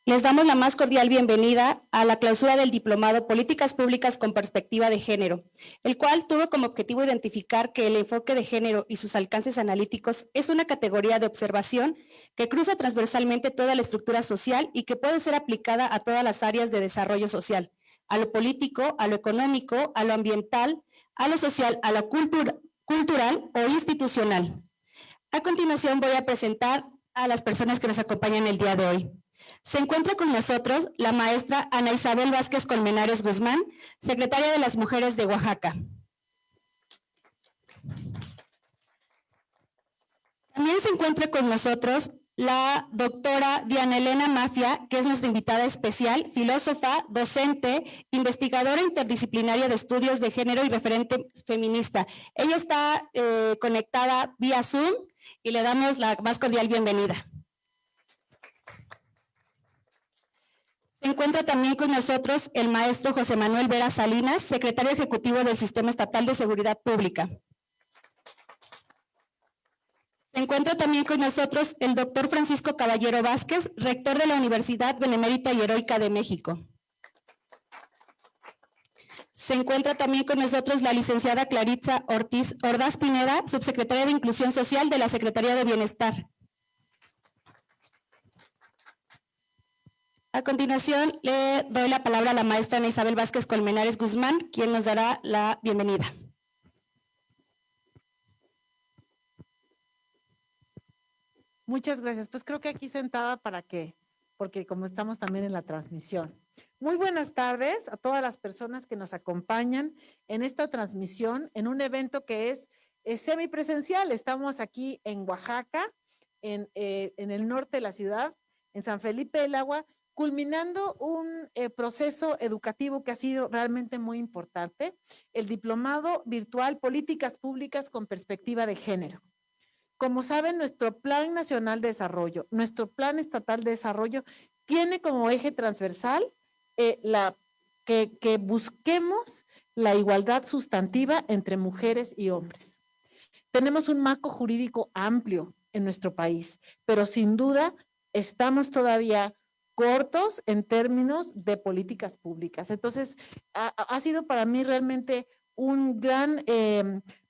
Les damos la más cordial bienvenida a la clausura del Diplomado Políticas Públicas con Perspectiva de Género, el cual tuvo como objetivo identificar que el enfoque de género y sus alcances analíticos es una categoría de observación que cruza transversalmente toda la estructura social y que puede ser aplicada a todas las áreas de desarrollo social, a lo político, a lo económico, a lo ambiental, a lo social, a lo cultural o institucional. A continuación voy a presentar a las personas que nos acompañan el día de hoy. Se encuentra con nosotros la maestra Ana Isabel Vázquez Colmenares Guzmán, secretaria de las Mujeres de Oaxaca. También se encuentra con nosotros la doctora Diana Elena Mafia, que es nuestra invitada especial, filósofa, docente, investigadora interdisciplinaria de estudios de género y referente feminista. Ella está conectada vía Zoom y le damos la más cordial bienvenida. Se encuentra también con nosotros el maestro José Manuel Vera Salinas, secretario ejecutivo del Sistema Estatal de Seguridad Pública. Se encuentra también con nosotros el doctor Francisco Caballero Vázquez, rector de la Universidad Benemérita y Heroica de México. Se encuentra también con nosotros la licenciada Claritza Ortiz Ordaz Pineda, subsecretaria de Inclusión Social de la Secretaría de Bienestar. A continuación, le doy la palabra a la maestra Ana Isabel Vázquez Colmenares Guzmán, quien nos dará la bienvenida. Muchas gracias. Pues creo que aquí sentada porque como estamos también en la transmisión. Muy buenas tardes a todas las personas que nos acompañan en esta transmisión, en un evento que es semipresencial. Estamos aquí en Oaxaca, en el norte de la ciudad, en San Felipe del Agua, culminando un proceso educativo que ha sido realmente muy importante, el Diplomado Virtual Políticas Públicas con Perspectiva de Género. Como saben, nuestro Plan Nacional de Desarrollo, nuestro Plan Estatal de Desarrollo, tiene como eje transversal que busquemos la igualdad sustantiva entre mujeres y hombres. Tenemos un marco jurídico amplio en nuestro país, pero sin duda estamos todavía cortos en términos de políticas públicas. Entonces, ha sido para mí realmente un gran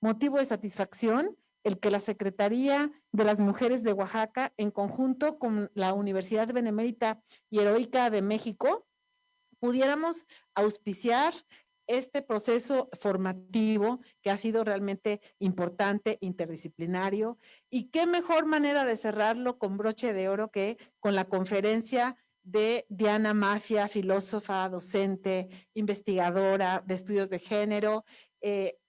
motivo de satisfacción el que la Secretaría de las Mujeres de Oaxaca, en conjunto con la Universidad Benemérita y Heroica de México, pudiéramos auspiciar este proceso formativo que ha sido realmente importante, interdisciplinario, y qué mejor manera de cerrarlo con broche de oro que con la conferencia de Diana Mafia, filósofa, docente, investigadora de estudios de género.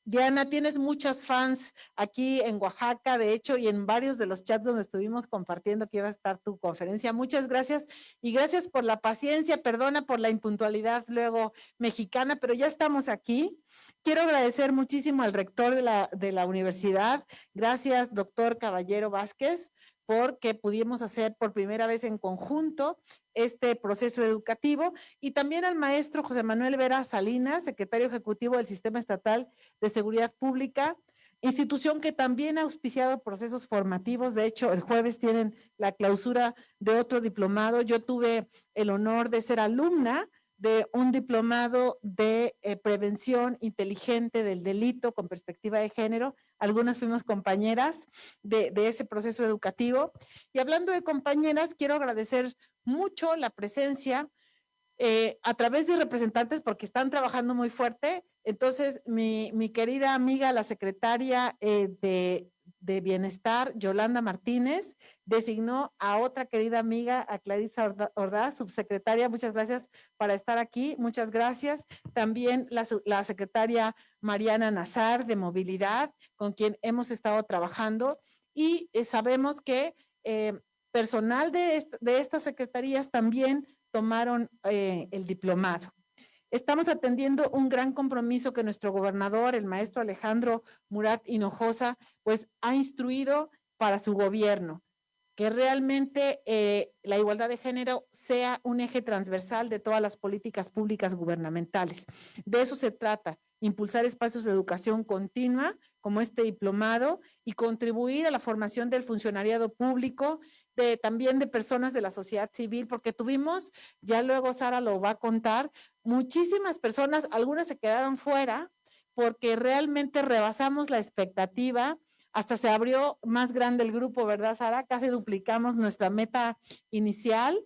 Diana, tienes muchas fans aquí en Oaxaca, de hecho, y en varios de los chats donde estuvimos compartiendo que iba a estar tu conferencia. Muchas gracias y gracias por la paciencia, perdona por la impuntualidad luego mexicana, pero ya estamos aquí. Quiero agradecer muchísimo al rector de la universidad. Gracias, doctor Caballero Vázquez, porque pudimos hacer por primera vez en conjunto este proceso educativo, y también al maestro José Manuel Vera Salinas, secretario ejecutivo del Sistema Estatal de Seguridad Pública, institución que también ha auspiciado procesos formativos. De hecho, el jueves tienen la clausura de otro diplomado. Yo tuve el honor de ser alumna de un diplomado de prevención inteligente del delito con perspectiva de género. Algunas fuimos compañeras de ese proceso educativo. Y hablando de compañeras, quiero agradecer mucho la presencia a través de representantes porque están trabajando muy fuerte. Entonces, mi querida amiga, la secretaria de Bienestar, Yolanda Martínez, designó a otra querida amiga, a Clarisa Ordaz, subsecretaria. Muchas gracias por estar aquí. Muchas gracias. También la secretaria Mariana Nazar de Movilidad, con quien hemos estado trabajando. Y sabemos que personal de estas secretarías también tomaron el diplomado. Estamos atendiendo un gran compromiso que nuestro gobernador, el maestro Alejandro Murat Hinojosa, pues ha instruido para su gobierno, que realmente la igualdad de género sea un eje transversal de todas las políticas públicas gubernamentales. De eso se trata, impulsar espacios de educación continua, como este diplomado, y contribuir a la formación del funcionariado público también de personas de la sociedad civil, porque tuvimos, ya luego Sara lo va a contar, muchísimas personas, algunas se quedaron fuera porque realmente rebasamos la expectativa, hasta se abrió más grande el grupo, ¿verdad, Sara? Casi duplicamos nuestra meta inicial.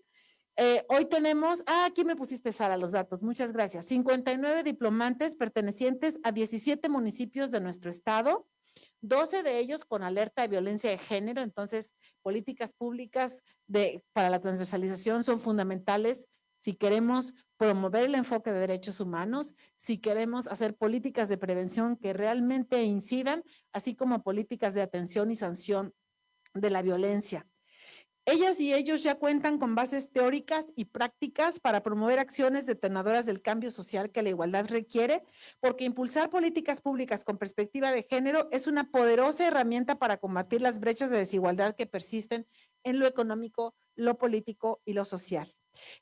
Hoy tenemos, aquí me pusiste, Sara, los datos, muchas gracias. 59 diplomantes pertenecientes a 17 municipios de nuestro estado, 12 de ellos con alerta de violencia de género. Entonces, políticas públicas para la transversalización son fundamentales si queremos promover el enfoque de derechos humanos, si queremos hacer políticas de prevención que realmente incidan, así como políticas de atención y sanción de la violencia. Ellas y ellos ya cuentan con bases teóricas y prácticas para promover acciones detonadoras del cambio social que la igualdad requiere, porque impulsar políticas públicas con perspectiva de género es una poderosa herramienta para combatir las brechas de desigualdad que persisten en lo económico, lo político y lo social.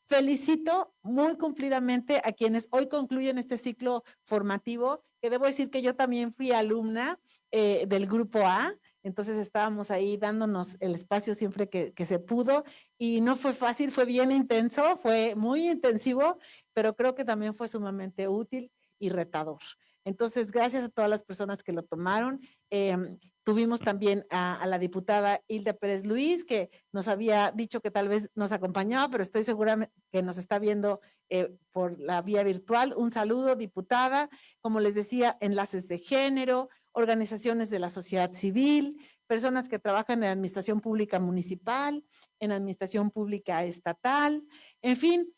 Felicito muy cumplidamente a quienes hoy concluyen este ciclo formativo, que debo decir que yo también fui alumna del grupo A. Entonces estábamos ahí dándonos el espacio siempre que se pudo y no fue fácil, fue bien intenso, fue muy intensivo, pero creo que también fue sumamente útil y retador. Entonces, gracias a todas las personas que lo tomaron. Tuvimos también a la diputada Hilda Pérez Luis, que nos había dicho que tal vez nos acompañaba, pero estoy segura que nos está viendo por la vía virtual. Un saludo, diputada. Como les decía, enlaces de género, organizaciones de la sociedad civil, personas que trabajan en administración pública municipal, en administración pública estatal, en fin,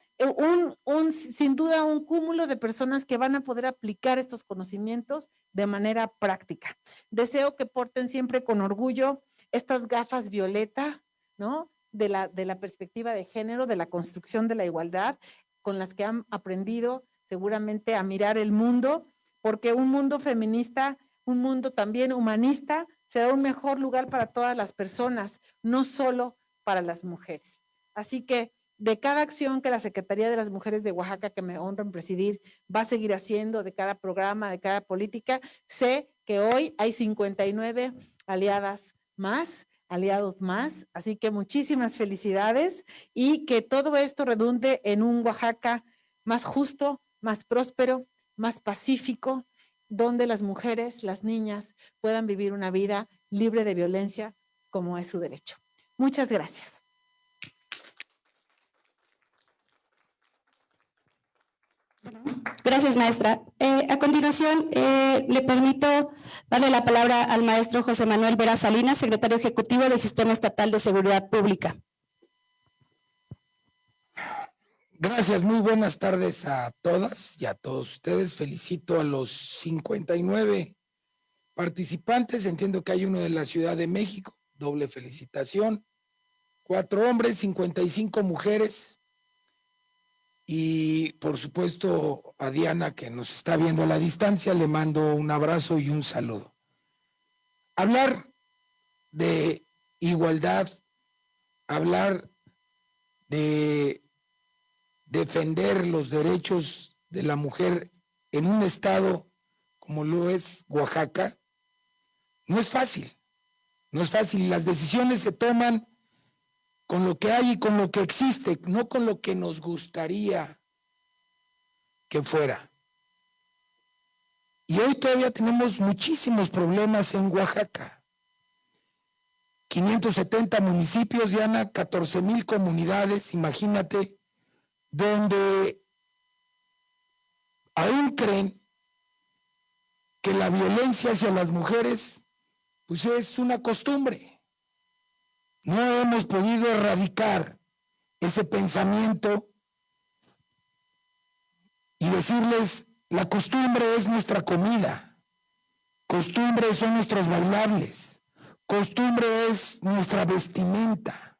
sin duda un cúmulo de personas que van a poder aplicar estos conocimientos de manera práctica. Deseo que porten siempre con orgullo estas gafas violeta, ¿no? De la perspectiva de género, de la construcción de la igualdad, con las que han aprendido seguramente a mirar el mundo, porque un mundo feminista, un mundo también humanista, será un mejor lugar para todas las personas, no solo para las mujeres. Así que de cada acción que la Secretaría de las Mujeres de Oaxaca, que me honran presidir, va a seguir haciendo, de cada programa, de cada política, sé que hoy hay 59 aliadas más, aliados más, así que muchísimas felicidades y que todo esto redunde en un Oaxaca más justo, más próspero, más pacífico, donde las mujeres, las niñas puedan vivir una vida libre de violencia como es su derecho. Muchas gracias. Gracias, maestra. A continuación, le permito darle la palabra al maestro José Manuel Vera Salinas, secretario ejecutivo del Sistema Estatal de Seguridad Pública. Gracias, muy buenas tardes a todas y a todos ustedes. Felicito a los 59 participantes. Entiendo que hay uno de la Ciudad de México. Doble felicitación. 4 hombres, 55 mujeres. Y por supuesto a Diana, que nos está viendo a la distancia, le mando un abrazo y un saludo. Hablar de igualdad, hablar de defender los derechos de la mujer en un estado como lo es Oaxaca, no es fácil, no es fácil. Las decisiones se toman con lo que hay y con lo que existe, no con lo que nos gustaría que fuera. Y hoy todavía tenemos muchísimos problemas en Oaxaca. 570 municipios, Diana, 14,000 comunidades, imagínate, donde aún creen que la violencia hacia las mujeres pues es una costumbre. No hemos podido erradicar ese pensamiento y decirles, la costumbre es nuestra comida, costumbre son nuestros bailables, costumbre es nuestra vestimenta.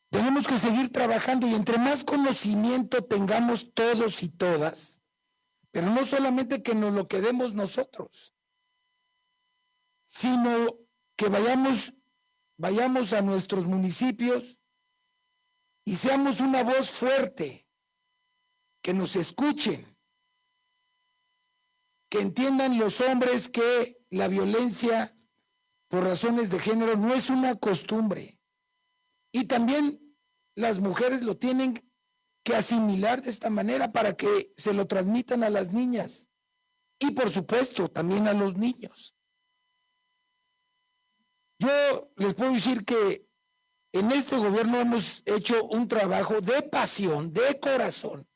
Tenemos que seguir trabajando y entre más conocimiento tengamos todos y todas, pero no solamente que nos lo quedemos nosotros, sino que vayamos a nuestros municipios y seamos una voz fuerte, que nos escuchen, que entiendan los hombres que la violencia por razones de género no es una costumbre. Y también las mujeres lo tienen que asimilar de esta manera para que se lo transmitan a las niñas y por supuesto también a los niños. Yo les puedo decir que en este gobierno hemos hecho un trabajo de pasión, de corazón,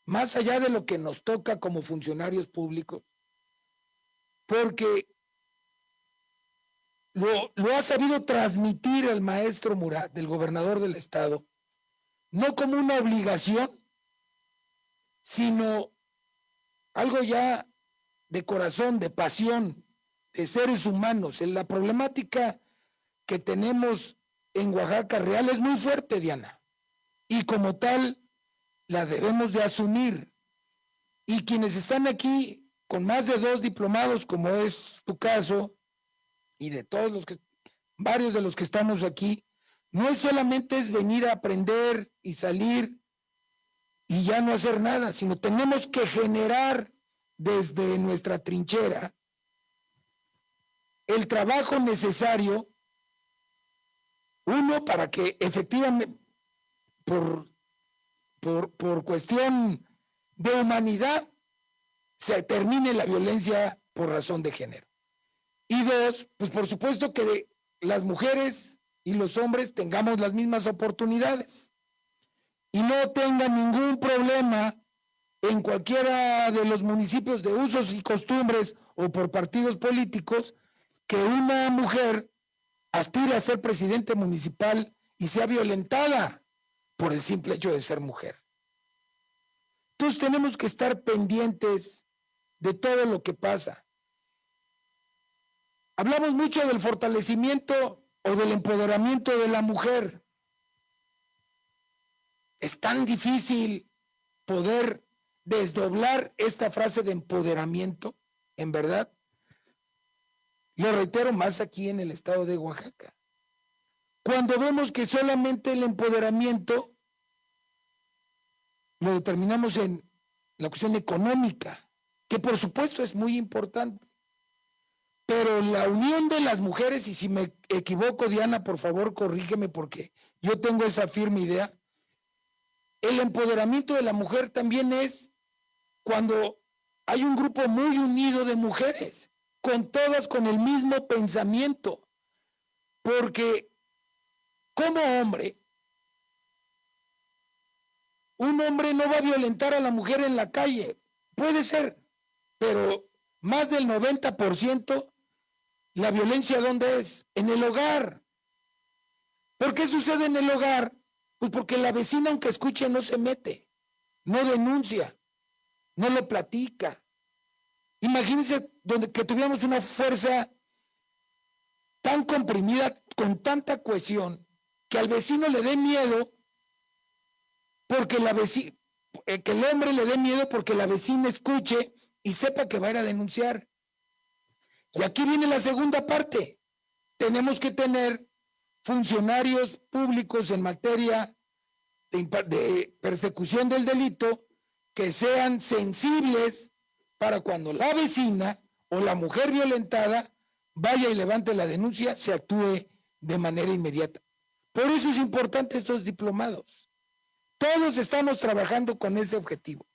más allá de lo que nos toca como funcionarios públicos, porque lo ha sabido transmitir el maestro Murat, el gobernador del estado, no como una obligación, sino algo ya de corazón, de pasión, de seres humanos. En la problemática que tenemos en Oaxaca real es muy fuerte, Diana, y como tal la debemos de asumir. Y quienes están aquí con más de 2 diplomados, como es tu caso, y de todos los que, varios de los que estamos aquí, no es solamente es venir a aprender y salir y ya no hacer nada, sino tenemos que generar desde nuestra trinchera el trabajo necesario, uno, para que efectivamente, por cuestión de humanidad, se termine la violencia por razón de género. Y dos, pues por supuesto que las mujeres y los hombres tengamos las mismas oportunidades y no tengan ningún problema en cualquiera de los municipios de usos y costumbres o por partidos políticos que una mujer aspire a ser presidente municipal y sea violentada por el simple hecho de ser mujer. Entonces tenemos que estar pendientes de todo lo que pasa. Hablamos mucho del fortalecimiento o del empoderamiento de la mujer. Es tan difícil poder desdoblar esta frase de empoderamiento, en verdad. Lo reitero más aquí en el estado de Oaxaca. Cuando vemos que solamente el empoderamiento lo determinamos en la cuestión económica, que por supuesto es muy importante. Pero la unión de las mujeres, y si me equivoco, Diana, por favor, corrígeme porque yo tengo esa firme idea, el empoderamiento de la mujer también es cuando hay un grupo muy unido de mujeres, todas con el mismo pensamiento, porque como hombre, un hombre no va a violentar a la mujer en la calle, puede ser, pero más del 90%, la violencia, ¿dónde es? En el hogar. ¿Por qué sucede en el hogar? Pues porque la vecina, aunque escuche, no se mete, no denuncia, no lo platica. Imagínense que tuviéramos una fuerza tan comprimida, con tanta cohesión, que al vecino le dé miedo, porque que el hombre le dé miedo porque la vecina escuche y sepa que va a ir a denunciar. Y aquí viene la segunda parte. Tenemos que tener funcionarios públicos en materia de persecución del delito que sean sensibles para cuando la vecina o la mujer violentada vaya y levante la denuncia, se actúe de manera inmediata. Por eso es importante estos diplomados. Todos estamos trabajando con ese objetivo.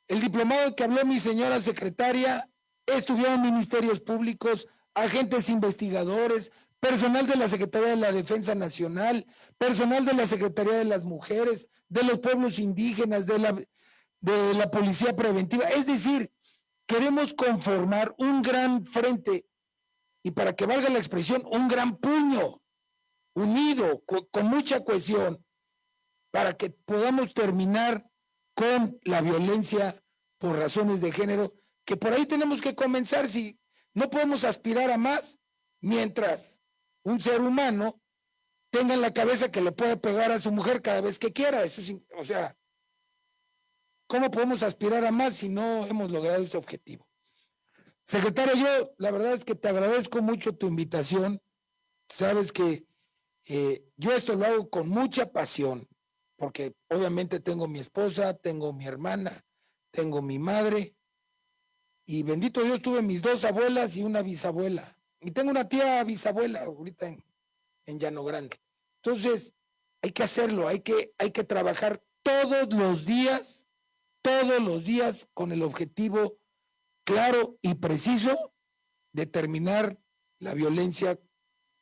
El diplomado que habló mi señora secretaria, estuvieron ministerios públicos, agentes investigadores, personal de la Secretaría de la Defensa Nacional, personal de la Secretaría de las Mujeres, de los pueblos indígenas, de la Policía Preventiva. Es decir, queremos conformar un gran frente y, para que valga la expresión, un gran puño unido, con mucha cohesión, para que podamos terminar con la violencia por razones de género, que por ahí tenemos que comenzar. Si no podemos aspirar a más mientras un ser humano tenga en la cabeza que le puede pegar a su mujer cada vez que quiera. Eso es, o sea, ¿cómo podemos aspirar a más si no hemos logrado ese objetivo? Secretaria, yo la verdad es que te agradezco mucho tu invitación. Sabes que yo esto lo hago con mucha pasión, porque obviamente tengo mi esposa, tengo mi hermana, tengo mi madre, y bendito Dios, tuve mis 2 abuelas y una bisabuela. Y tengo una tía bisabuela ahorita en Llano Grande. Entonces, hay que hacerlo, hay que trabajar todos los días con el objetivo claro y preciso de terminar la violencia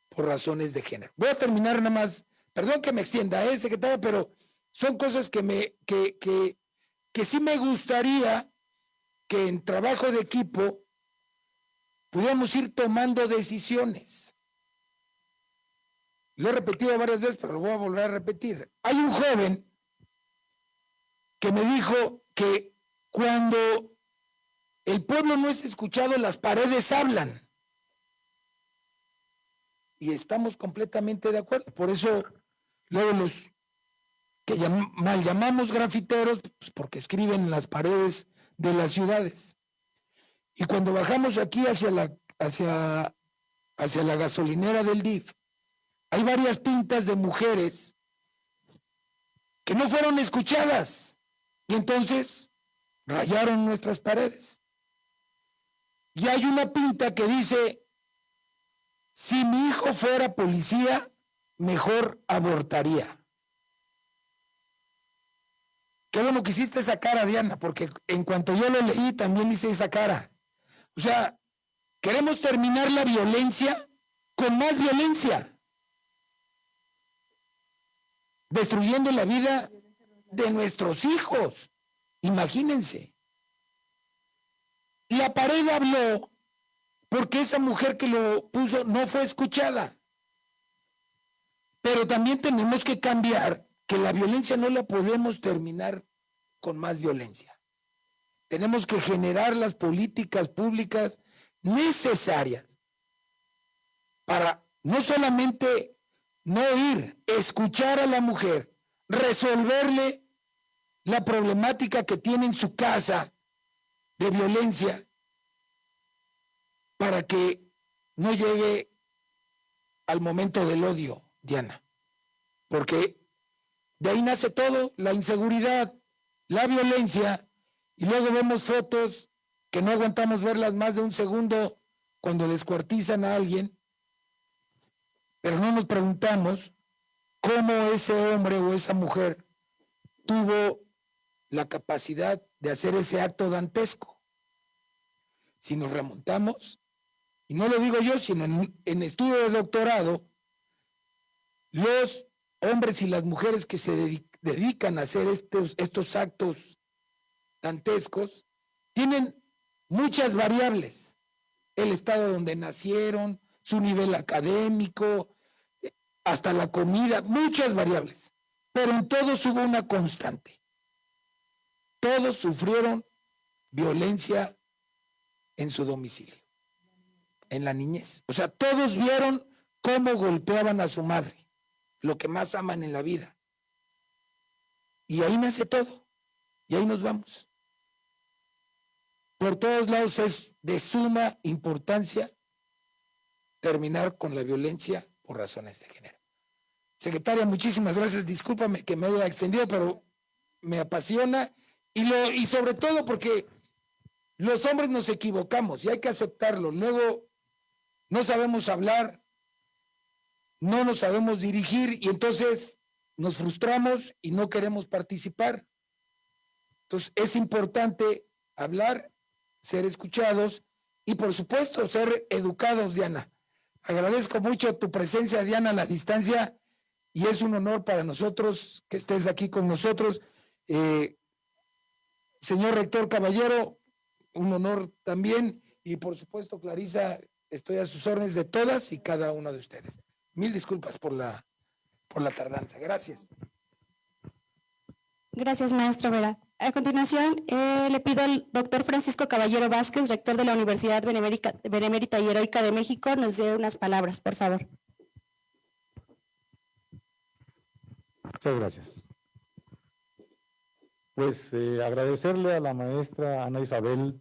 por razones de género. Voy a terminar nada más, perdón que me extienda, secretaria, pero son cosas que sí me gustaría que en trabajo de equipo pudiéramos ir tomando decisiones. Lo he repetido varias veces, pero lo voy a volver a repetir. Hay un joven que me dijo que cuando el pueblo no es escuchado, las paredes hablan. Y estamos completamente de acuerdo. Por eso, luego los que mal llamamos grafiteros, pues porque escriben en las paredes de las ciudades. Y cuando bajamos aquí hacia la gasolinera del DIF, hay varias pintas de mujeres que no fueron escuchadas y entonces rayaron nuestras paredes. Y hay una pinta que dice: si mi hijo fuera policía, mejor abortaría. Qué bueno que hiciste esa cara, Diana, porque en cuanto yo lo leí también hice esa cara. O sea, queremos terminar la violencia con más violencia, destruyendo la vida de nuestros hijos. Imagínense. La pared habló porque esa mujer que lo puso no fue escuchada. Pero también tenemos que cambiar que la violencia no la podemos terminar con más violencia. Tenemos que generar las políticas públicas necesarias para no solamente no ir, escuchar a la mujer, resolverle la problemática que tiene en su casa de violencia para que no llegue al momento del odio, Diana. Porque de ahí nace todo, la inseguridad, la violencia, y luego vemos fotos que no aguantamos verlas más de un segundo cuando descuartizan a alguien, pero no nos preguntamos cómo ese hombre o esa mujer tuvo la capacidad de hacer ese acto dantesco. Si nos remontamos, y no lo digo yo, sino en estudio de doctorado, los hombres y las mujeres que se dedican a hacer estos actos dantescos tienen muchas variables: el estado donde nacieron, su nivel académico, hasta la comida, muchas variables, pero en todos hubo una constante: todos sufrieron violencia en su domicilio, en la niñez. O sea, todos vieron cómo golpeaban a su madre, lo que más aman en la vida. Y ahí nace todo, y ahí nos vamos. Por todos lados es de suma importancia terminar con la violencia por razones de género. Secretaria, muchísimas gracias. Discúlpame que me haya extendido, pero me apasiona y sobre todo porque los hombres nos equivocamos y hay que aceptarlo. Luego no sabemos hablar, no nos sabemos dirigir y entonces nos frustramos y no queremos participar. Entonces es importante hablar, ser escuchados y por supuesto ser educados, Diana. Agradezco mucho tu presencia, Diana, a la distancia, y es un honor para nosotros que estés aquí con nosotros. Señor rector Caballero, un honor también, y por supuesto, Clarisa, estoy a sus órdenes de todas y cada uno de ustedes. Mil disculpas por la tardanza. Gracias. Gracias, maestro Vera. A continuación, le pido al doctor Francisco Caballero Vázquez, rector de la Universidad Benemérita y Heroica de México, nos dé unas palabras, por favor. Muchas gracias. Pues agradecerle a la maestra Ana Isabel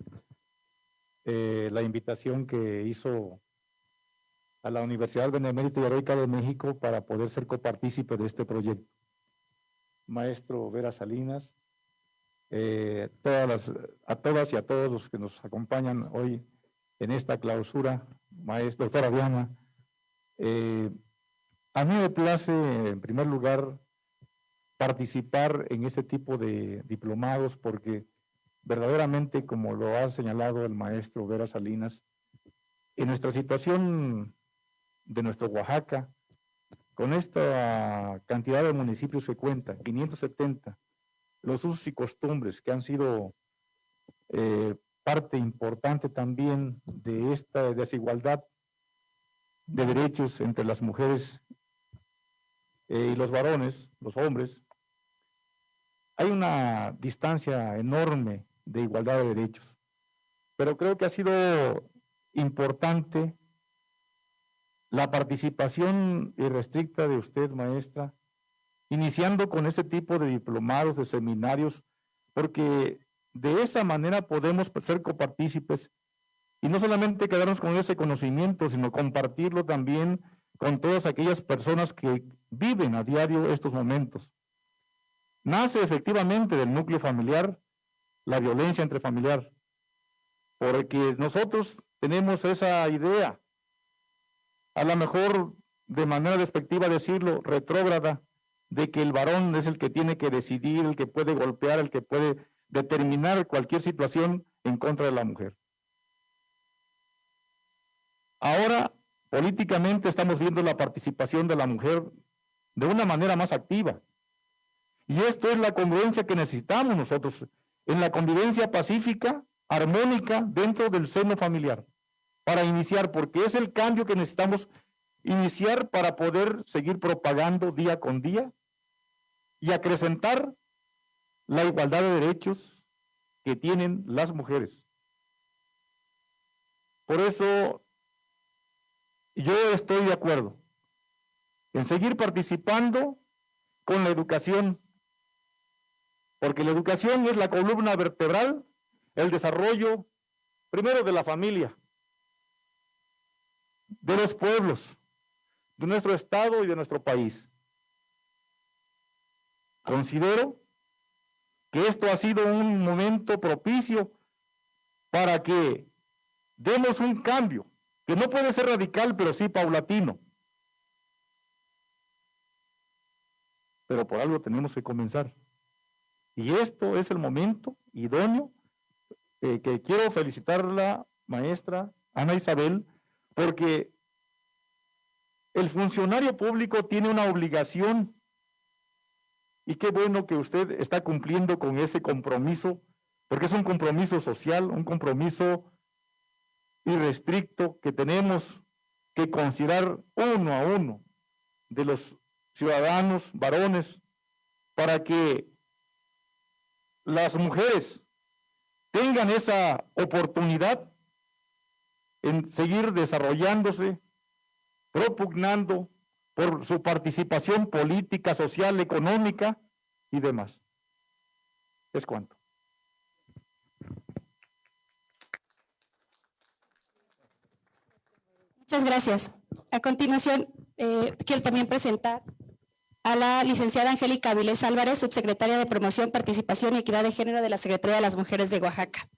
la invitación que hizo a la Universidad Benemérita y Heroica de México para poder ser copartícipe de este proyecto. Maestro Vera Salinas, a todas y a todos los que nos acompañan hoy en esta clausura maestra, doctora Diana. A mí me place, en primer lugar, participar en este tipo de diplomados porque verdaderamente, como lo ha señalado el maestro Vera Salinas, en nuestra situación de nuestro Oaxaca, con esta cantidad de municipios que cuenta, 570, los usos y costumbres que han sido parte importante también de esta desigualdad de derechos entre las mujeres y los varones, los hombres, hay una distancia enorme de igualdad de derechos. Pero creo que ha sido importante la participación irrestricta de usted, maestra, iniciando con este tipo de diplomados, de seminarios, porque de esa manera podemos ser copartícipes y no solamente quedarnos con ese conocimiento, sino compartirlo también con todas aquellas personas que viven a diario estos momentos. Nace efectivamente del núcleo familiar la violencia intrafamiliar, porque nosotros tenemos esa idea, a lo mejor de manera despectiva decirlo, retrógrada, de que el varón es el que tiene que decidir, el que puede golpear, el que puede determinar cualquier situación en contra de la mujer. Ahora, políticamente estamos viendo la participación de la mujer de una manera más activa. Y esto es la congruencia que necesitamos nosotros en la convivencia pacífica, armónica, dentro del seno familiar, para iniciar, porque es el cambio que necesitamos iniciar para poder seguir propagando día con día y acrecentar la igualdad de derechos que tienen las mujeres. Por eso yo estoy de acuerdo en seguir participando con la educación, porque la educación es la columna vertebral, el desarrollo, primero de la familia, de los pueblos, de nuestro estado y de nuestro país. Considero que esto ha sido un momento propicio para que demos un cambio, que no puede ser radical, pero sí paulatino. Pero por algo tenemos que comenzar. Y esto es el momento idóneo que quiero felicitar a la maestra Ana Isabel, porque el funcionario público tiene una obligación y qué bueno que usted está cumpliendo con ese compromiso, porque es un compromiso social, un compromiso irrestricto que tenemos que considerar uno a uno de los ciudadanos varones para que las mujeres tengan esa oportunidad en seguir desarrollándose, propugnando por su participación política, social, económica y demás. Es cuanto. Muchas gracias. A continuación, quiero también presentar a la licenciada Angélica Avilés Álvarez, subsecretaria de Promoción, Participación y Equidad de Género de la Secretaría de las Mujeres de Oaxaca.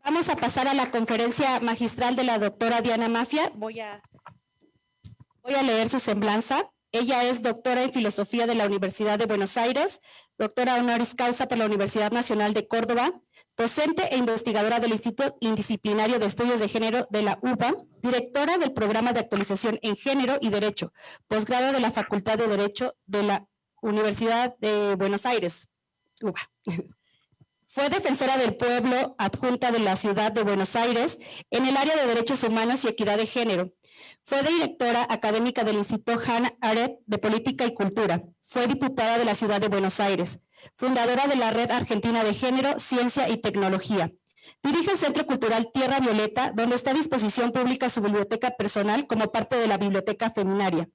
Vamos a pasar a la conferencia magistral de la doctora Diana Mafia. Voy a leer su semblanza. Ella es doctora en Filosofía de la Universidad de Buenos Aires, doctora honoris causa por la Universidad Nacional de Córdoba, docente e investigadora del Instituto Indisciplinario de Estudios de Género de la UBA, directora del Programa de Actualización en Género y Derecho, posgrado de la Facultad de Derecho de la Universidad de Buenos Aires, UBA. Fue defensora del pueblo adjunta de la Ciudad de Buenos Aires en el área de Derechos Humanos y Equidad de Género. Fue directora académica del Instituto Hannah Arendt de Política y Cultura. Fue diputada de la Ciudad de Buenos Aires. Fundadora de la Red Argentina de Género, Ciencia y Tecnología. Dirige el Centro Cultural Tierra Violeta, donde está a disposición pública su biblioteca personal como parte de la Biblioteca Feminaria.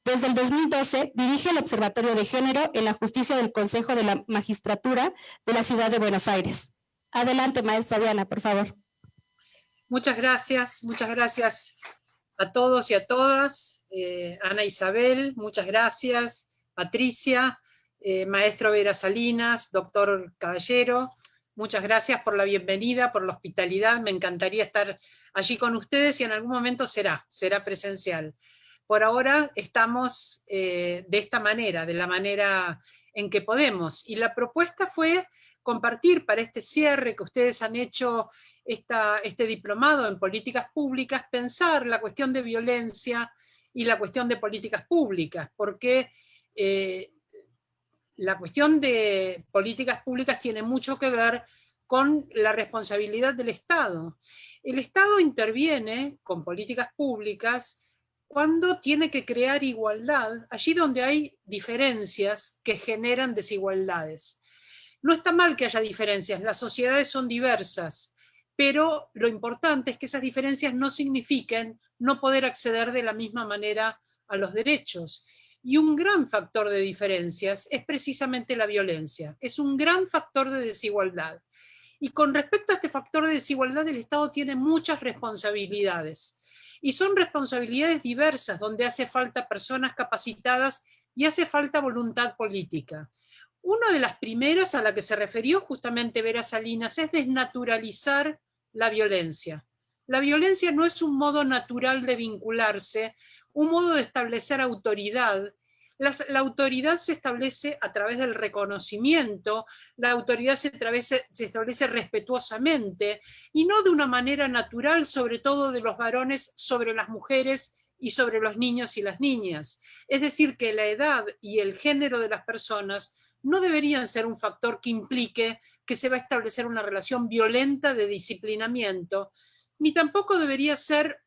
Desde el 2012 dirige el Observatorio de Género en la Justicia del Consejo de la Magistratura de la Ciudad de Buenos Aires. Adelante, maestra Diana, por favor. Muchas gracias a todos y a todas. Ana Isabel, muchas gracias. Patricia, maestro Vera Salinas, doctor Caballero, Muchas gracias por la bienvenida, por la hospitalidad. Me encantaría estar allí con ustedes y en algún momento será presencial. Por ahora estamos de esta manera, de la manera en que podemos. Y la propuesta fue compartir para este cierre que ustedes han hecho este diplomado en políticas públicas, pensar la cuestión de violencia y la cuestión de políticas públicas, porque la cuestión de políticas públicas tiene mucho que ver con la responsabilidad del Estado. El Estado interviene con políticas públicas cuando tiene que crear igualdad, allí donde hay diferencias que generan desigualdades. No está mal que haya diferencias, las sociedades son diversas, pero lo importante es que esas diferencias no signifiquen no poder acceder de la misma manera a los derechos. Y un gran factor de diferencias es precisamente la violencia, es un gran factor de desigualdad. Y con respecto a este factor de desigualdad, el Estado tiene muchas responsabilidades. Y son responsabilidades diversas, donde hace falta personas capacitadas y hace falta voluntad política. Una de las primeras a la que se refirió justamente Vera Salinas es desnaturalizar la violencia. La violencia no es un modo natural de vincularse, un modo de establecer autoridad. La autoridad se establece a través del reconocimiento, la autoridad se establece respetuosamente y no de una manera natural, sobre todo de los varones sobre las mujeres y sobre los niños y las niñas. Es decir, que la edad y el género de las personas no deberían ser un factor que implique que se va a establecer una relación violenta de disciplinamiento, ni tampoco debería tener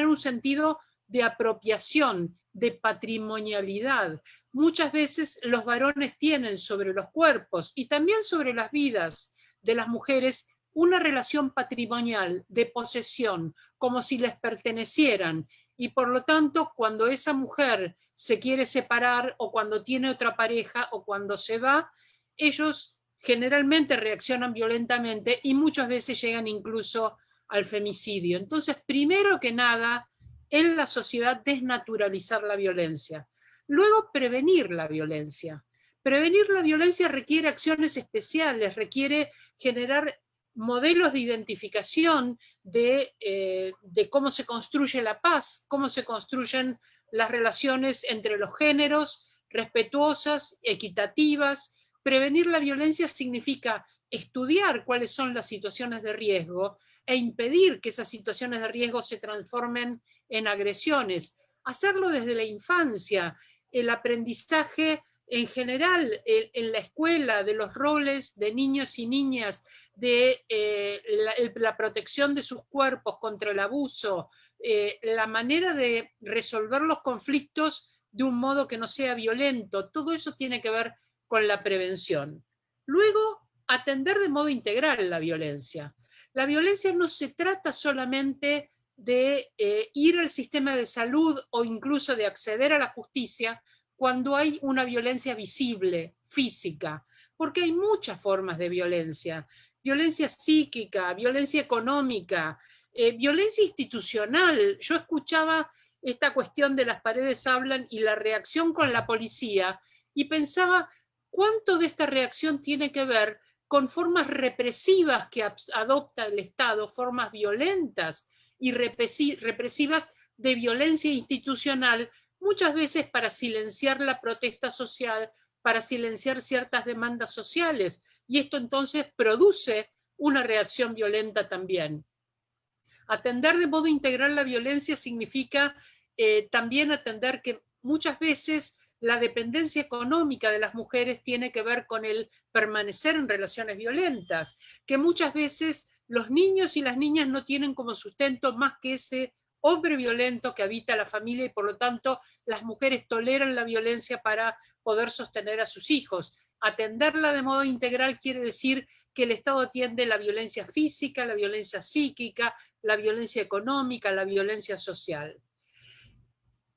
un sentido de apropiación, de patrimonialidad. Muchas veces los varones tienen sobre los cuerpos y también sobre las vidas de las mujeres una relación patrimonial, de posesión, como si les pertenecieran, y por lo tanto cuando esa mujer se quiere separar o cuando tiene otra pareja o cuando se va, ellos generalmente reaccionan violentamente y muchas veces llegan incluso al femicidio. Entonces, primero que nada, en la sociedad desnaturalizar la violencia. Luego, prevenir la violencia. Prevenir la violencia requiere acciones especiales, requiere generar modelos de identificación de cómo se construye la paz, cómo se construyen las relaciones entre los géneros, respetuosas, equitativas. Prevenir la violencia significa estudiar cuáles son las situaciones de riesgo e impedir que esas situaciones de riesgo se transformen en agresiones. Hacerlo desde la infancia, el aprendizaje en general en la escuela de los roles de niños y niñas, de la protección de sus cuerpos contra el abuso, la manera de resolver los conflictos de un modo que no sea violento, todo eso tiene que ver con la prevención. Luego, atender de modo integral la violencia. La violencia no se trata solamente de ir al sistema de salud o incluso de acceder a la justicia cuando hay una violencia visible, física, porque hay muchas formas de violencia. Violencia psíquica, violencia económica, violencia institucional. Yo escuchaba esta cuestión de las paredes hablan y la reacción con la policía y pensaba, ¿cuánto de esta reacción tiene que ver con formas represivas que adopta el Estado, formas violentas y represivas de violencia institucional, muchas veces para silenciar la protesta social, para silenciar ciertas demandas sociales? Y esto entonces produce una reacción violenta también. Atender de modo integral la violencia significa también atender que muchas veces la dependencia económica de las mujeres tiene que ver con el permanecer en relaciones violentas, que muchas veces los niños y las niñas no tienen como sustento más que ese hombre violento que habita la familia y por lo tanto las mujeres toleran la violencia para poder sostener a sus hijos. Atenderla de modo integral quiere decir que el Estado atiende la violencia física, la violencia psíquica, la violencia económica, la violencia social.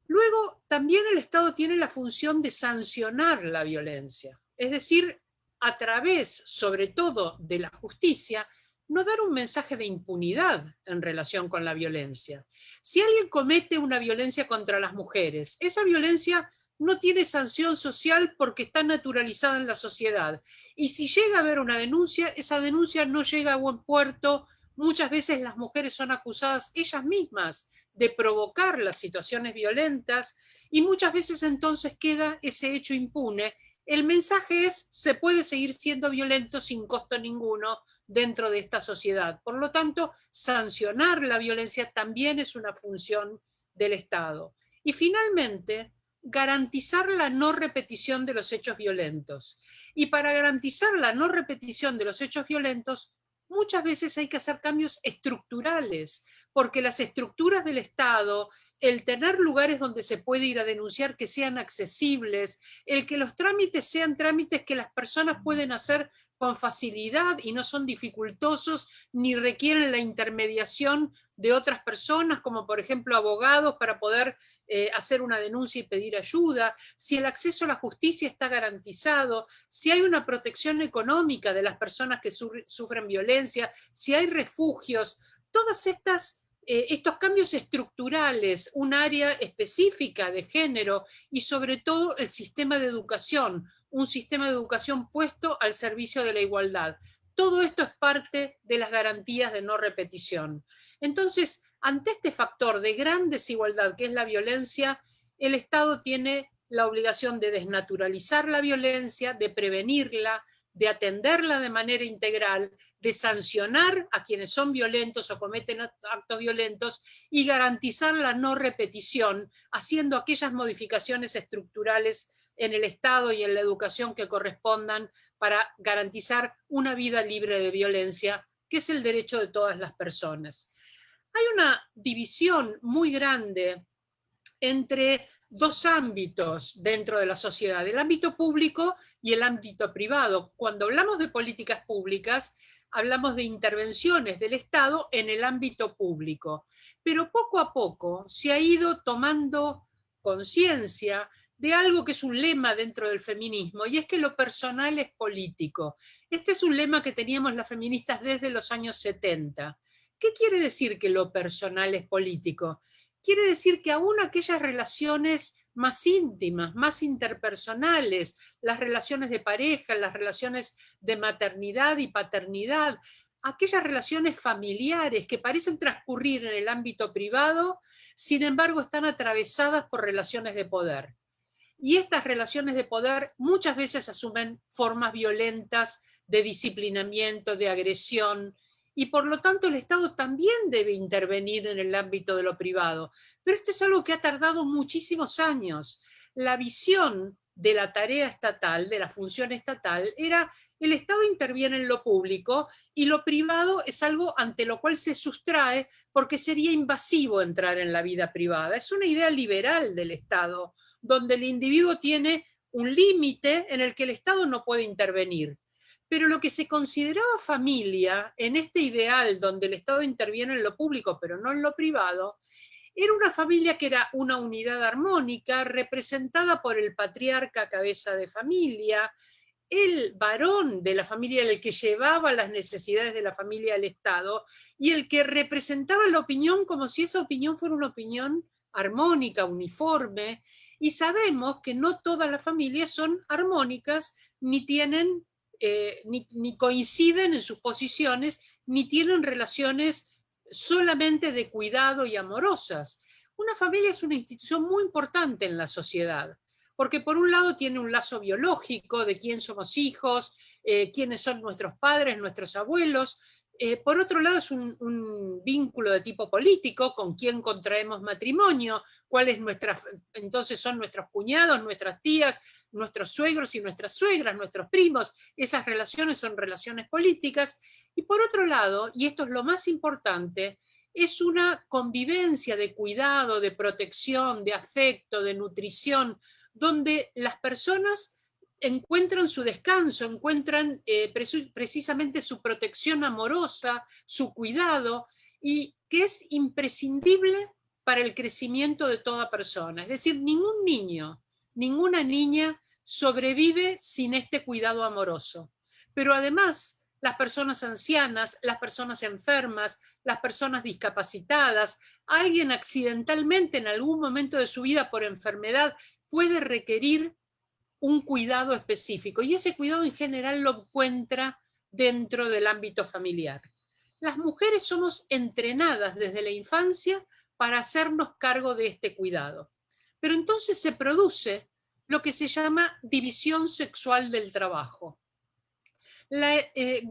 Luego, también el Estado tiene la función de sancionar la violencia, es decir, a través, sobre todo, de la justicia, no dar un mensaje de impunidad en relación con la violencia. Si alguien comete una violencia contra las mujeres, esa violencia no tiene sanción social porque está naturalizada en la sociedad. Y si llega a haber una denuncia, esa denuncia no llega a buen puerto. Muchas veces las mujeres son acusadas ellas mismas de provocar las situaciones violentas y muchas veces entonces queda ese hecho impune. El mensaje es, se puede seguir siendo violento sin costo ninguno dentro de esta sociedad. Por lo tanto, sancionar la violencia también es una función del Estado. Y finalmente, garantizar la no repetición de los hechos violentos. Y para garantizar la no repetición de los hechos violentos, muchas veces hay que hacer cambios estructurales, porque las estructuras del Estado, el tener lugares donde se puede ir a denunciar que sean accesibles, el que los trámites sean trámites que las personas pueden hacer con facilidad y no son dificultosos ni requieren la intermediación de otras personas, como por ejemplo abogados para poder hacer una denuncia y pedir ayuda, si el acceso a la justicia está garantizado, si hay una protección económica de las personas que sufren violencia, si hay refugios, todas estos cambios estructurales, un área específica de género y sobre todo el sistema de educación, un sistema de educación puesto al servicio de la igualdad. Todo esto es parte de las garantías de no repetición. Entonces, ante este factor de gran desigualdad que es la violencia, el Estado tiene la obligación de desnaturalizar la violencia, de prevenirla, de atenderla de manera integral, de sancionar a quienes son violentos o cometen actos violentos y garantizar la no repetición, haciendo aquellas modificaciones estructurales en el Estado y en la educación que correspondan para garantizar una vida libre de violencia, que es el derecho de todas las personas. Hay una división muy grande entre dos ámbitos dentro de la sociedad, el ámbito público y el ámbito privado. Cuando hablamos de políticas públicas, hablamos de intervenciones del Estado en el ámbito público. Pero poco a poco se ha ido tomando conciencia de algo que es un lema dentro del feminismo, y es que lo personal es político. Este es un lema que teníamos las feministas desde los años 70. ¿Qué quiere decir que lo personal es político? Quiere decir que aún aquellas relaciones más íntimas, más interpersonales, las relaciones de pareja, las relaciones de maternidad y paternidad, aquellas relaciones familiares que parecen transcurrir en el ámbito privado, sin embargo están atravesadas por relaciones de poder. Y estas relaciones de poder muchas veces asumen formas violentas de disciplinamiento, de agresión, y por lo tanto el Estado también debe intervenir en el ámbito de lo privado. Pero esto es algo que ha tardado muchísimos años. La visión de la tarea estatal, de la función estatal, era el Estado interviene en lo público y lo privado es algo ante lo cual se sustrae porque sería invasivo entrar en la vida privada. Es una idea liberal del Estado, donde el individuo tiene un límite en el que el Estado no puede intervenir. Pero lo que se consideraba familia, en este ideal donde el Estado interviene en lo público pero no en lo privado, era una familia que era una unidad armónica representada por el patriarca cabeza de familia, el varón de la familia, el que llevaba las necesidades de la familia al Estado y el que representaba la opinión como si esa opinión fuera una opinión armónica, uniforme, y sabemos que no todas las familias son armónicas ni tienen ni coinciden en sus posiciones, ni tienen relaciones solamente de cuidado y amorosas. Una familia es una institución muy importante en la sociedad, porque por un lado tiene un lazo biológico de quién somos hijos, quiénes son nuestros padres, nuestros abuelos. Por otro lado es un vínculo de tipo político, con quién contraemos matrimonio, entonces son nuestros cuñados, nuestras tías, nuestros suegros y nuestras suegras, nuestros primos. Esas relaciones son relaciones políticas. Y por otro lado, y esto es lo más importante, es una convivencia de cuidado, de protección, de afecto, de nutrición, donde las personas encuentran su descanso, encuentran precisamente su protección amorosa, su cuidado, y que es imprescindible para el crecimiento de toda persona. Es decir, ningún niño, ninguna niña sobrevive sin este cuidado amoroso. Pero además, las personas ancianas, las personas enfermas, las personas discapacitadas. Alguien accidentalmente en algún momento de su vida por enfermedad puede requerir un cuidado específico y ese cuidado en general lo encuentra dentro del ámbito familiar. Las mujeres somos entrenadas desde la infancia para hacernos cargo de este cuidado. Pero entonces se produce lo que se llama división sexual del trabajo. La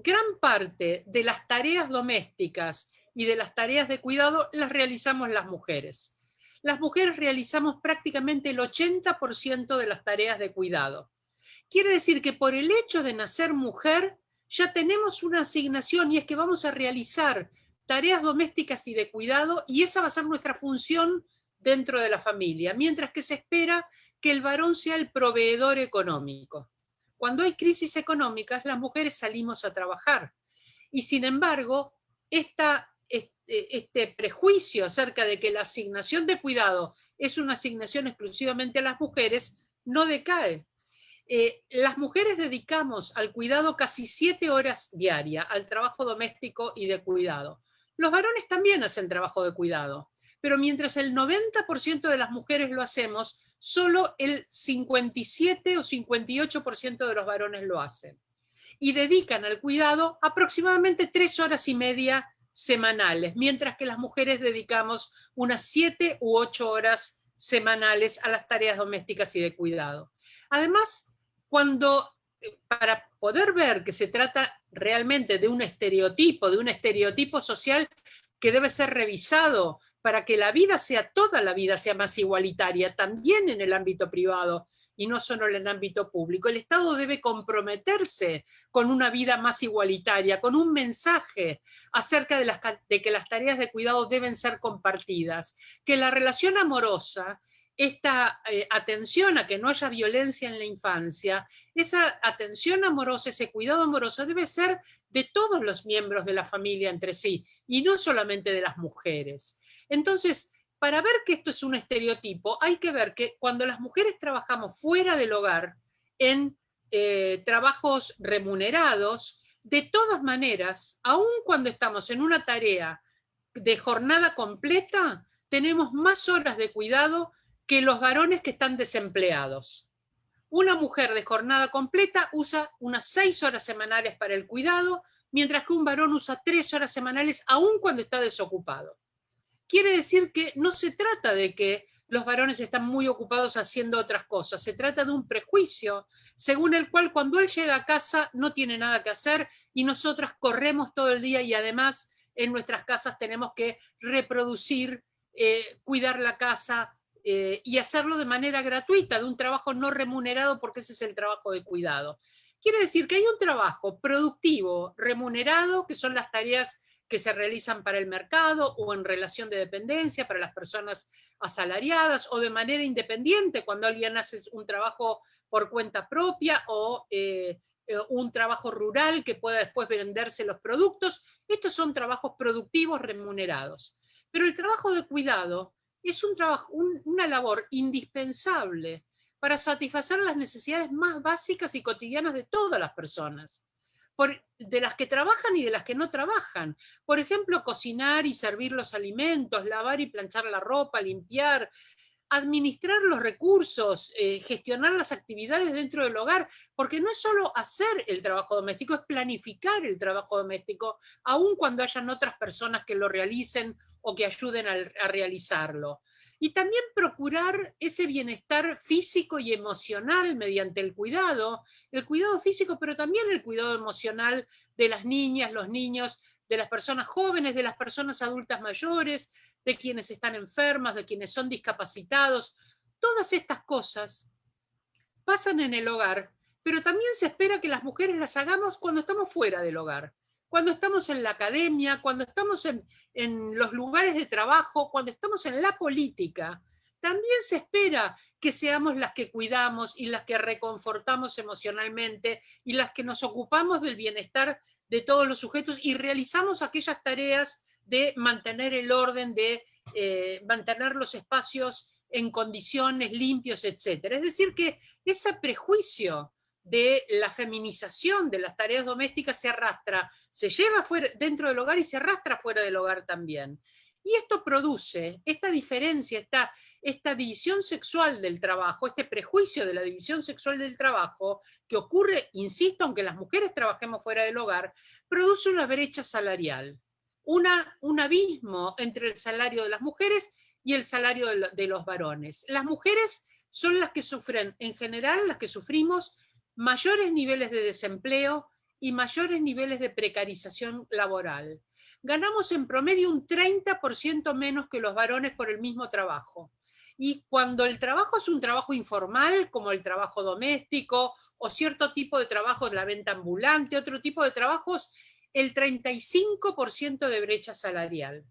gran parte de las tareas domésticas y de las tareas de cuidado las realizamos las mujeres. Las mujeres realizamos prácticamente el 80% de las tareas de cuidado. Quiere decir que por el hecho de nacer mujer ya tenemos una asignación y es que vamos a realizar tareas domésticas y de cuidado y esa va a ser nuestra función dentro de la familia, mientras que se espera que el varón sea el proveedor económico. Cuando hay crisis económicas, las mujeres salimos a trabajar y sin embargo, este prejuicio acerca de que la asignación de cuidado es una asignación exclusivamente a las mujeres no decae. Las mujeres dedicamos al cuidado casi 7 horas diarias, al trabajo doméstico y de cuidado. Los varones también hacen trabajo de cuidado, pero mientras el 90% de las mujeres lo hacemos, solo el 57 o 58% de los varones lo hacen. Y dedican al cuidado aproximadamente 3 horas y media semanales, mientras que las mujeres dedicamos unas 7 u 8 horas semanales a las tareas domésticas y de cuidado. Además, para poder ver que se trata realmente de un estereotipo social que debe ser revisado para que la vida sea, toda la vida sea más igualitaria, también en el ámbito privado y no solo en el ámbito público. El Estado debe comprometerse con una vida más igualitaria, con un mensaje acerca de que las tareas de cuidado deben ser compartidas, que la relación amorosa, esta atención a que no haya violencia en la infancia, esa atención amorosa, ese cuidado amoroso debe ser de todos los miembros de la familia entre sí y no solamente de las mujeres. Entonces, para ver que esto es un estereotipo, hay que ver que cuando las mujeres trabajamos fuera del hogar, en trabajos remunerados, de todas maneras, aun cuando estamos en una tarea de jornada completa, tenemos más horas de cuidado que los varones que están desempleados. Una mujer de jornada completa usa unas 6 horas semanales para el cuidado, mientras que un varón usa 3 horas semanales aun cuando está desocupado. Quiere decir que no se trata de que los varones están muy ocupados haciendo otras cosas, se trata de un prejuicio según el cual cuando él llega a casa no tiene nada que hacer y nosotras corremos todo el día y además en nuestras casas tenemos que reproducir, cuidar la casa, y hacerlo de manera gratuita, de un trabajo no remunerado, porque ese es el trabajo de cuidado. Quiere decir que hay un trabajo productivo, remunerado, que son las tareas que se realizan para el mercado o en relación de dependencia para las personas asalariadas o de manera independiente cuando alguien hace un trabajo por cuenta propia o un trabajo rural que pueda después venderse los productos. Estos son trabajos productivos remunerados. Pero el trabajo de cuidado es una labor indispensable para satisfacer las necesidades más básicas y cotidianas de todas las personas, de las que trabajan y de las que no trabajan. Por ejemplo, cocinar y servir los alimentos, lavar y planchar la ropa, limpiar, administrar los recursos, gestionar las actividades dentro del hogar, porque no es solo hacer el trabajo doméstico, es planificar el trabajo doméstico, aun cuando hayan otras personas que lo realicen o que ayuden a realizarlo. Y también procurar ese bienestar físico y emocional mediante el cuidado físico, pero también el cuidado emocional de las niñas, los niños, de las personas jóvenes, de las personas adultas mayores, de quienes están enfermas, de quienes son discapacitados. Todas estas cosas pasan en el hogar, pero también se espera que las mujeres las hagamos cuando estamos fuera del hogar, cuando estamos en la academia, cuando estamos en los lugares de trabajo, cuando estamos en la política. También se espera que seamos las que cuidamos y las que reconfortamos emocionalmente y las que nos ocupamos del bienestar de todos los sujetos y realizamos aquellas tareas de mantener el orden, de mantener los espacios en condiciones limpios, etc. Es decir, que ese prejuicio de la feminización de las tareas domésticas se arrastra, se lleva dentro del hogar y se arrastra fuera del hogar también. Y esto produce esta diferencia, esta división sexual del trabajo, este prejuicio de la división sexual del trabajo, que ocurre, insisto, aunque las mujeres trabajemos fuera del hogar, produce una brecha salarial, un abismo entre el salario de las mujeres y el salario de los varones. Las mujeres son las que sufren, en general, las que sufrimos mayores niveles de desempleo y mayores niveles de precarización laboral. Ganamos en promedio un 30% menos que los varones por el mismo trabajo. Y cuando el trabajo es un trabajo informal, como el trabajo doméstico, o cierto tipo de trabajos, la venta ambulante, otro tipo de trabajos, el 35% de brecha salarial.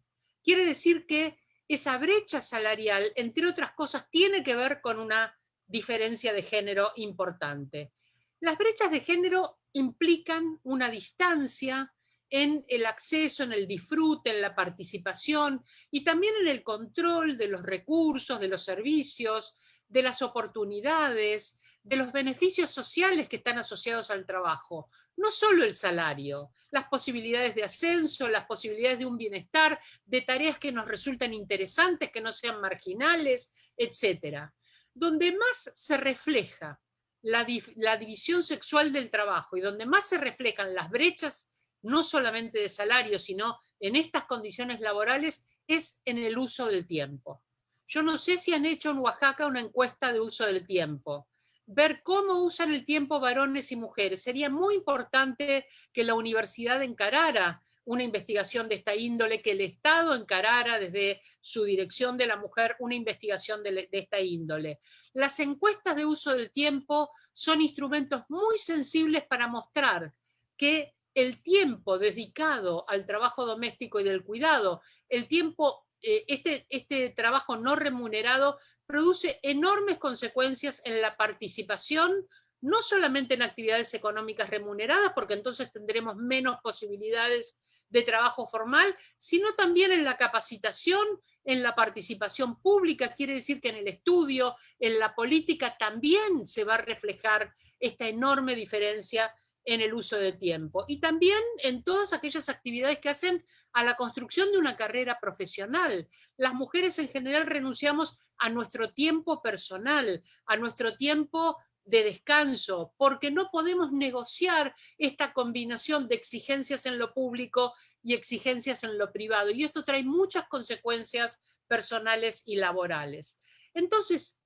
Quiere decir que esa brecha salarial, entre otras cosas, tiene que ver con una diferencia de género importante. Las brechas de género implican una distancia en el acceso, en el disfrute, en la participación y también en el control de los recursos, de los servicios, de las oportunidades, de los beneficios sociales que están asociados al trabajo. No solo el salario, las posibilidades de ascenso, las posibilidades de un bienestar, de tareas que nos resultan interesantes, que no sean marginales, etc. Donde más se refleja la división sexual del trabajo y donde más se reflejan las brechas, no solamente de salario, sino en estas condiciones laborales, es en el uso del tiempo. Yo no sé si han hecho en Oaxaca una encuesta de uso del tiempo. Ver cómo usan el tiempo varones y mujeres. Sería muy importante que la universidad encarara una investigación de esta índole, que el Estado encarara desde su dirección de la mujer una investigación de esta índole. Las encuestas de uso del tiempo son instrumentos muy sensibles para mostrar que el tiempo dedicado al trabajo doméstico y del cuidado, el tiempo, este trabajo no remunerado, produce enormes consecuencias en la participación, no solamente en actividades económicas remuneradas, porque entonces tendremos menos posibilidades de trabajo formal, sino también en la capacitación, en la participación pública. Quiere decir que en el estudio, en la política, también se va a reflejar esta enorme diferencia en el uso del tiempo. Y también en todas aquellas actividades que hacen a la construcción de una carrera profesional. Las mujeres en general renunciamos a nuestro tiempo personal, a nuestro tiempo de descanso, porque no podemos negociar esta combinación de exigencias en lo público y exigencias en lo privado. Y esto trae muchas consecuencias personales y laborales. Entonces,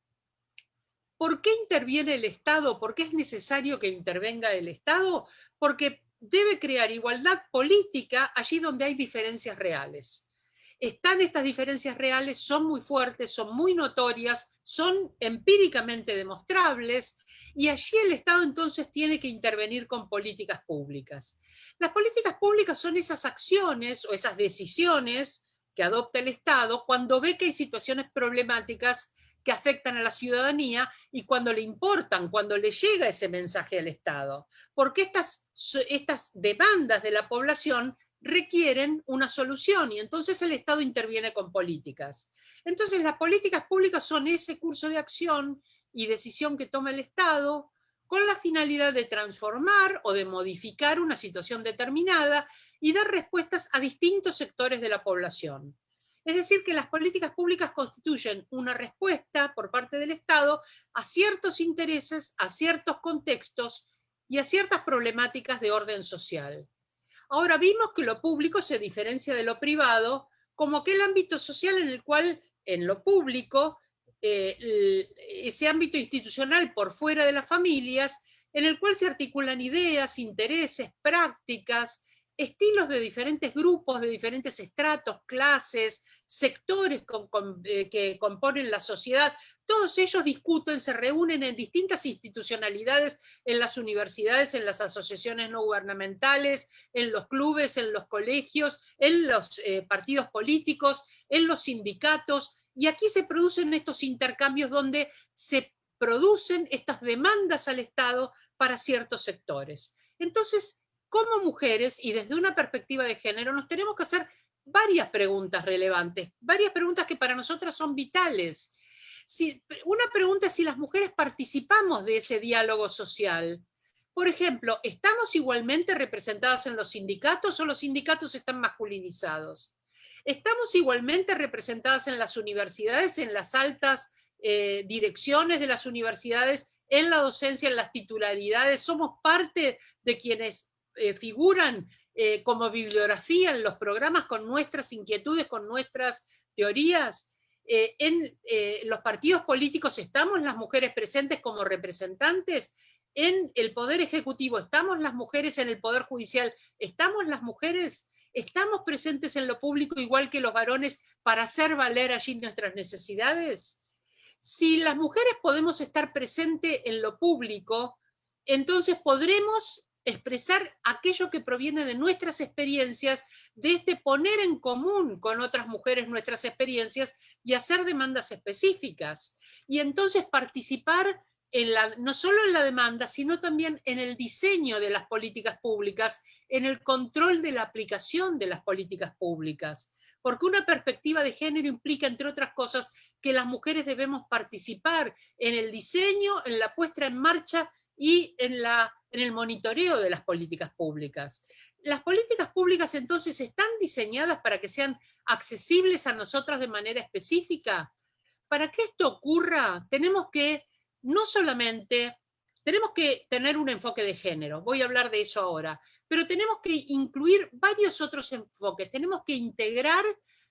¿por qué interviene el Estado? ¿Por qué es necesario que intervenga el Estado? Porque debe crear igualdad política allí donde hay diferencias reales. Están estas diferencias reales, son muy fuertes, son muy notorias, son empíricamente demostrables, y allí el Estado entonces tiene que intervenir con políticas públicas. Las políticas públicas son esas acciones o esas decisiones que adopta el Estado cuando ve que hay situaciones problemáticas que afectan a la ciudadanía y cuando le importan, cuando le llega ese mensaje al Estado. Porque estas demandas de la población requieren una solución y entonces el Estado interviene con políticas. Entonces las políticas públicas son ese curso de acción y decisión que toma el Estado con la finalidad de transformar o de modificar una situación determinada y dar respuestas a distintos sectores de la población. Es decir, que las políticas públicas constituyen una respuesta por parte del Estado a ciertos intereses, a ciertos contextos y a ciertas problemáticas de orden social. Ahora vimos que lo público se diferencia de lo privado como aquel ámbito social en el cual, en lo público, ese ámbito institucional por fuera de las familias, en el cual se articulan ideas, intereses, prácticas, estilos de diferentes grupos, de diferentes estratos, clases, sectores que componen la sociedad. Todos ellos discuten, se reúnen en distintas institucionalidades, en las universidades, en las asociaciones no gubernamentales, en los clubes, en los colegios, en los partidos políticos, en los sindicatos, y aquí se producen estos intercambios donde se producen estas demandas al Estado para ciertos sectores. Entonces, como mujeres y desde una perspectiva de género, nos tenemos que hacer varias preguntas relevantes, varias preguntas que para nosotras son vitales. Una pregunta es si las mujeres participamos de ese diálogo social, Por ejemplo, ¿estamos igualmente representadas en los sindicatos o los sindicatos están masculinizados? ¿Estamos igualmente representadas en las universidades, en las altas direcciones de las universidades, en la docencia, en las titularidades? ¿Somos parte de quienes figuran como bibliografía en los programas con nuestras inquietudes, con nuestras teorías? En los partidos políticos estamos las mujeres presentes como representantes. En el Poder Ejecutivo estamos las mujeres, en el Poder Judicial estamos las mujeres, estamos presentes en lo público igual que los varones para hacer valer allí nuestras necesidades. Si las mujeres podemos estar presentes en lo público, entonces podremos expresar aquello que proviene de nuestras experiencias, de este poner en común con otras mujeres nuestras experiencias y hacer demandas específicas. Y entonces participar no solo en la demanda, sino también en el diseño de las políticas públicas, en el control de la aplicación de las políticas públicas. Porque una perspectiva de género implica, entre otras cosas, que las mujeres debemos participar en el diseño, en la puesta en marcha y en el monitoreo de las políticas públicas. Las políticas públicas entonces están diseñadas para que sean accesibles a nosotras de manera específica. Para que esto ocurra, tenemos que tener un enfoque de género, voy a hablar de eso ahora, pero tenemos que incluir varios otros enfoques, tenemos que integrar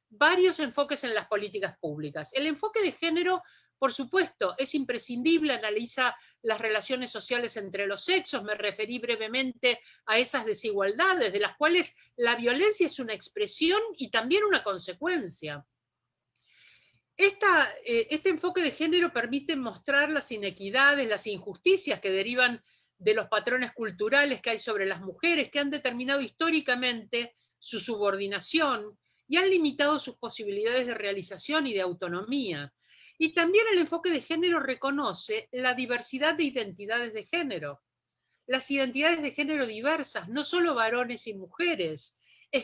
varios enfoques en las políticas públicas. El enfoque de género, por supuesto, es imprescindible, analiza las relaciones sociales entre los sexos, me referí brevemente a esas desigualdades, de las cuales la violencia es una expresión y también una consecuencia. Este enfoque de género permite mostrar las inequidades, las injusticias que derivan de los patrones culturales que hay sobre las mujeres, que han determinado históricamente su subordinación y han limitado sus posibilidades de realización y de autonomía. Y también el enfoque de género reconoce la diversidad de identidades de género. Las identidades de género diversas, no solo varones y mujeres,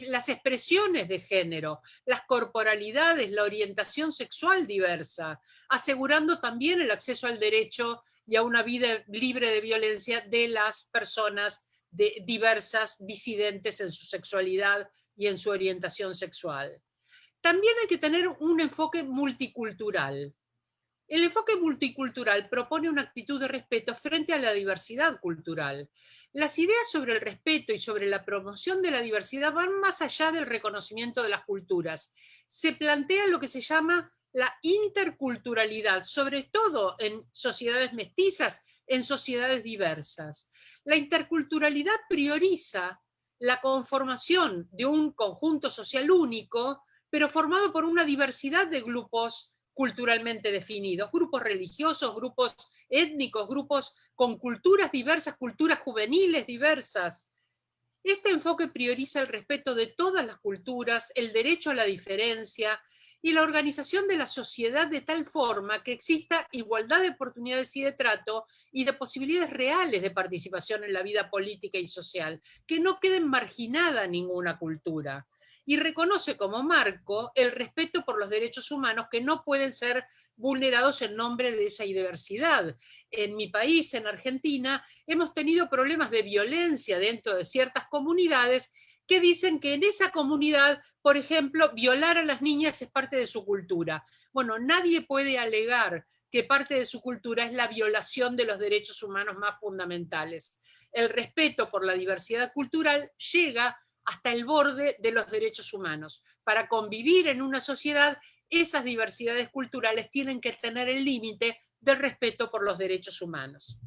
las expresiones de género, las corporalidades, la orientación sexual diversa, asegurando también el acceso al derecho y a una vida libre de violencia de las personas diversas, disidentes en su sexualidad y en su orientación sexual. También hay que tener un enfoque multicultural. El enfoque multicultural propone una actitud de respeto frente a la diversidad cultural. Las ideas sobre el respeto y sobre la promoción de la diversidad van más allá del reconocimiento de las culturas. Se plantea lo que se llama la interculturalidad, sobre todo en sociedades mestizas, en sociedades diversas. La interculturalidad prioriza la conformación de un conjunto social único, pero formado por una diversidad de grupos culturalmente definidos, grupos religiosos, grupos étnicos, grupos con culturas diversas, culturas juveniles diversas. Este enfoque prioriza el respeto de todas las culturas, el derecho a la diferencia y la organización de la sociedad de tal forma que exista igualdad de oportunidades y de trato y de posibilidades reales de participación en la vida política y social, que no quede marginada ninguna cultura. Y reconoce como marco el respeto por los derechos humanos que no pueden ser vulnerados en nombre de esa diversidad. En mi país, en Argentina, hemos tenido problemas de violencia dentro de ciertas comunidades que dicen que en esa comunidad, por ejemplo, violar a las niñas es parte de su cultura. Bueno, nadie puede alegar que parte de su cultura es la violación de los derechos humanos más fundamentales. El respeto por la diversidad cultural llega hasta el borde de los derechos humanos. Para convivir en una sociedad, esas diversidades culturales tienen que tener el límite del respeto por los derechos humanos.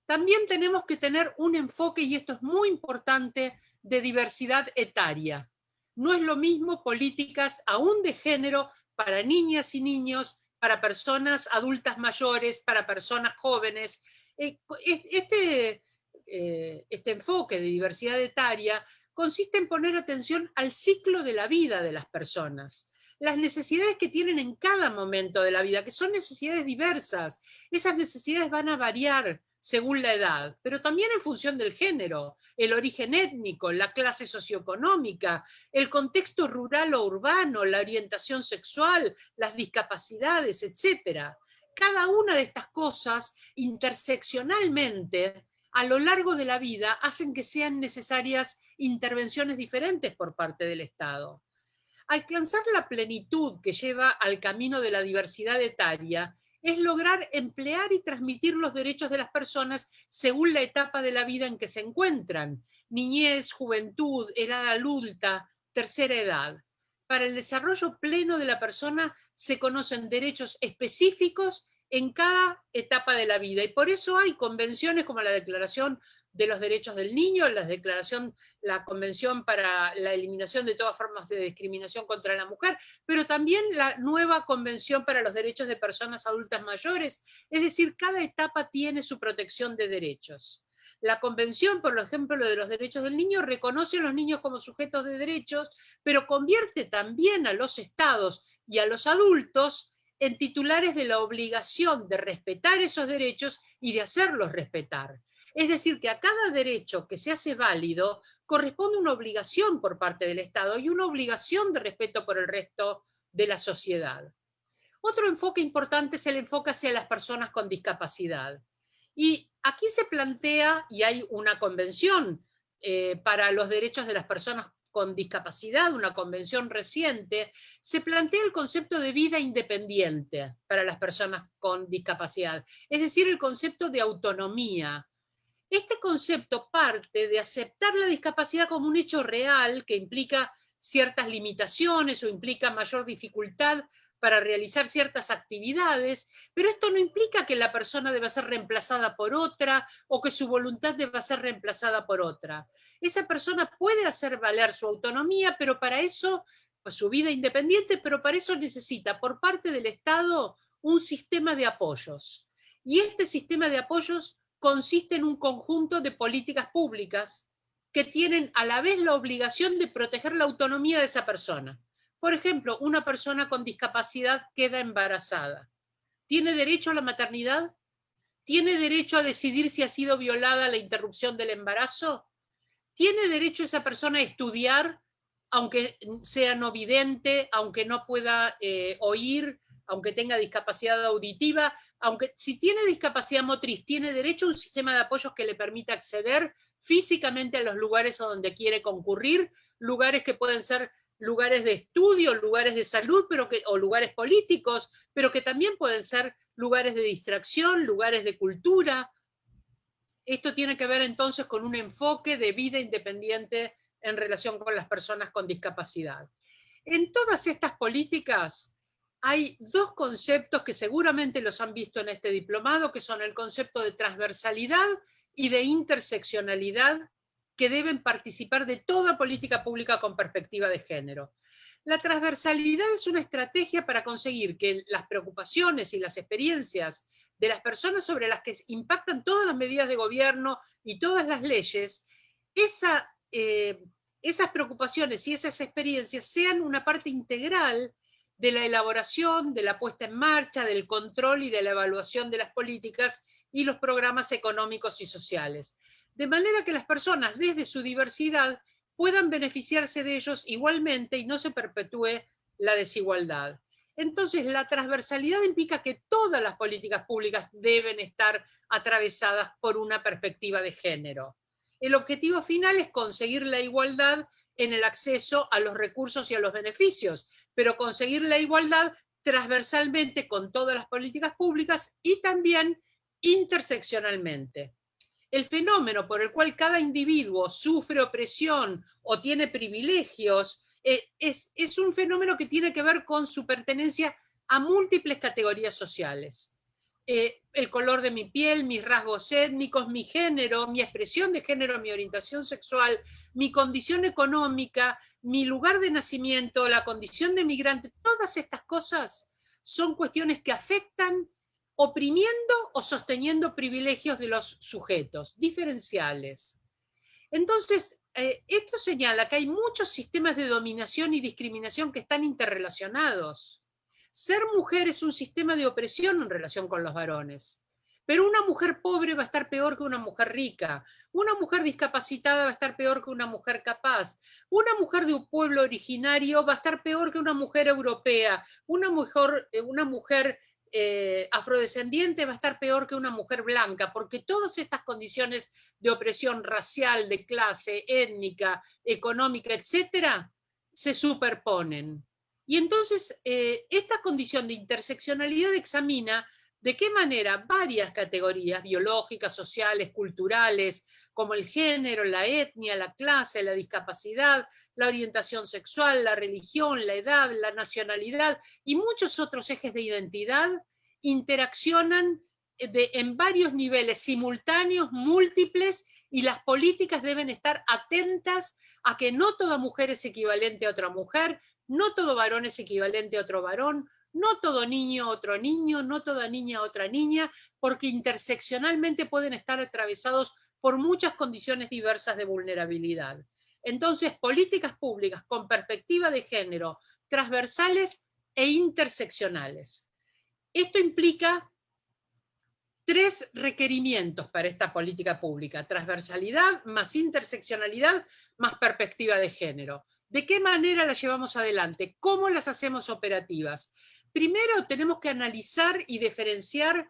También tenemos que tener un enfoque, y esto es muy importante, de diversidad etaria. No es lo mismo políticas aún de género para niñas y niños, para personas adultas mayores, para personas jóvenes. Este enfoque de diversidad etaria consiste en poner atención al ciclo de la vida de las personas, las necesidades que tienen en cada momento de la vida, que son necesidades diversas. Esas necesidades van a variar según la edad, pero también en función del género, el origen étnico, la clase socioeconómica, el contexto rural o urbano, la orientación sexual, las discapacidades, etc. Cada una de estas cosas interseccionalmente a lo largo de la vida hacen que sean necesarias intervenciones diferentes por parte del Estado. Alcanzar la plenitud que lleva al camino de la diversidad etaria es lograr emplear y transmitir los derechos de las personas según la etapa de la vida en que se encuentran: niñez, juventud, edad adulta, tercera edad. Para el desarrollo pleno de la persona se conocen derechos específicos en cada etapa de la vida, y por eso hay convenciones como la Declaración de los Derechos del Niño, la Convención para la Eliminación de todas formas de discriminación contra la mujer, pero también la nueva Convención para los Derechos de Personas Adultas Mayores. Es decir, cada etapa tiene su protección de derechos. La Convención, por ejemplo, de los Derechos del Niño, reconoce a los niños como sujetos de derechos, pero convierte también a los estados y a los adultos en titulares de la obligación de respetar esos derechos y de hacerlos respetar. Es decir, que a cada derecho que se hace válido corresponde una obligación por parte del Estado y una obligación de respeto por el resto de la sociedad. Otro enfoque importante es el enfoque hacia las personas con discapacidad. Y aquí se plantea, y hay una convención para los derechos de las personas con discapacidad, una convención reciente, se plantea el concepto de vida independiente para las personas con discapacidad, es decir, el concepto de autonomía. Este concepto parte de aceptar la discapacidad como un hecho real que implica ciertas limitaciones o implica mayor dificultad para realizar ciertas actividades, pero esto no implica que la persona deba ser reemplazada por otra o que su voluntad deba ser reemplazada por otra. Esa persona puede hacer valer su autonomía, pero para eso, pues, su vida independiente, pero para eso necesita por parte del Estado un sistema de apoyos. Y este sistema de apoyos consiste en un conjunto de políticas públicas que tienen a la vez la obligación de proteger la autonomía de esa persona. Por ejemplo, una persona con discapacidad queda embarazada. ¿Tiene derecho a la maternidad? ¿Tiene derecho a decidir si ha sido violada la interrupción del embarazo? ¿Tiene derecho esa persona a estudiar, aunque sea no vidente, aunque no pueda oír, aunque tenga discapacidad auditiva? Si tiene discapacidad motriz, ¿tiene derecho a un sistema de apoyos que le permita acceder físicamente a los lugares a donde quiere concurrir? Lugares que pueden ser lugares de estudio, lugares de salud, o lugares políticos, pero que también pueden ser lugares de distracción, lugares de cultura. Esto tiene que ver entonces con un enfoque de vida independiente en relación con las personas con discapacidad. En todas estas políticas hay dos conceptos que seguramente los han visto en este diplomado, que son el concepto de transversalidad y de interseccionalidad, que deben participar de toda política pública con perspectiva de género. La transversalidad es una estrategia para conseguir que las preocupaciones y las experiencias de las personas sobre las que impactan todas las medidas de gobierno y todas las leyes, esas preocupaciones y esas experiencias sean una parte integral de la elaboración, de la puesta en marcha, del control y de la evaluación de las políticas y los programas económicos y sociales. De manera que las personas, desde su diversidad, puedan beneficiarse de ellos igualmente y no se perpetúe la desigualdad. Entonces, la transversalidad implica que todas las políticas públicas deben estar atravesadas por una perspectiva de género. El objetivo final es conseguir la igualdad en el acceso a los recursos y a los beneficios, pero conseguir la igualdad transversalmente con todas las políticas públicas y también interseccionalmente. El fenómeno por el cual cada individuo sufre opresión o tiene privilegios es un fenómeno que tiene que ver con su pertenencia a múltiples categorías sociales. El color de mi piel, mis rasgos étnicos, mi género, mi expresión de género, mi orientación sexual, mi condición económica, mi lugar de nacimiento, la condición de migrante, todas estas cosas son cuestiones que afectan oprimiendo o sosteniendo privilegios de los sujetos, diferenciales. Entonces, esto señala que hay muchos sistemas de dominación y discriminación que están interrelacionados. Ser mujer es un sistema de opresión en relación con los varones, pero una mujer pobre va a estar peor que una mujer rica, una mujer discapacitada va a estar peor que una mujer capaz, una mujer de un pueblo originario va a estar peor que una mujer europea, una mujer afrodescendiente va a estar peor que una mujer blanca, porque todas estas condiciones de opresión racial, de clase, étnica, económica, etcétera, se superponen. Y entonces esta condición de interseccionalidad examina de qué manera varias categorías biológicas, sociales, culturales, como el género, la etnia, la clase, la discapacidad, la orientación sexual, la religión, la edad, la nacionalidad y muchos otros ejes de identidad interaccionan en varios niveles simultáneos, múltiples, y las políticas deben estar atentas a que no toda mujer es equivalente a otra mujer, no todo varón es equivalente a otro varón, no todo niño otro niño, no toda niña otra niña, porque interseccionalmente pueden estar atravesados por muchas condiciones diversas de vulnerabilidad. Entonces, políticas públicas con perspectiva de género, transversales e interseccionales. Esto implica 3 requerimientos para esta política pública: transversalidad, más interseccionalidad, más perspectiva de género. ¿De qué manera las llevamos adelante? ¿Cómo las hacemos operativas? Primero tenemos que analizar y diferenciar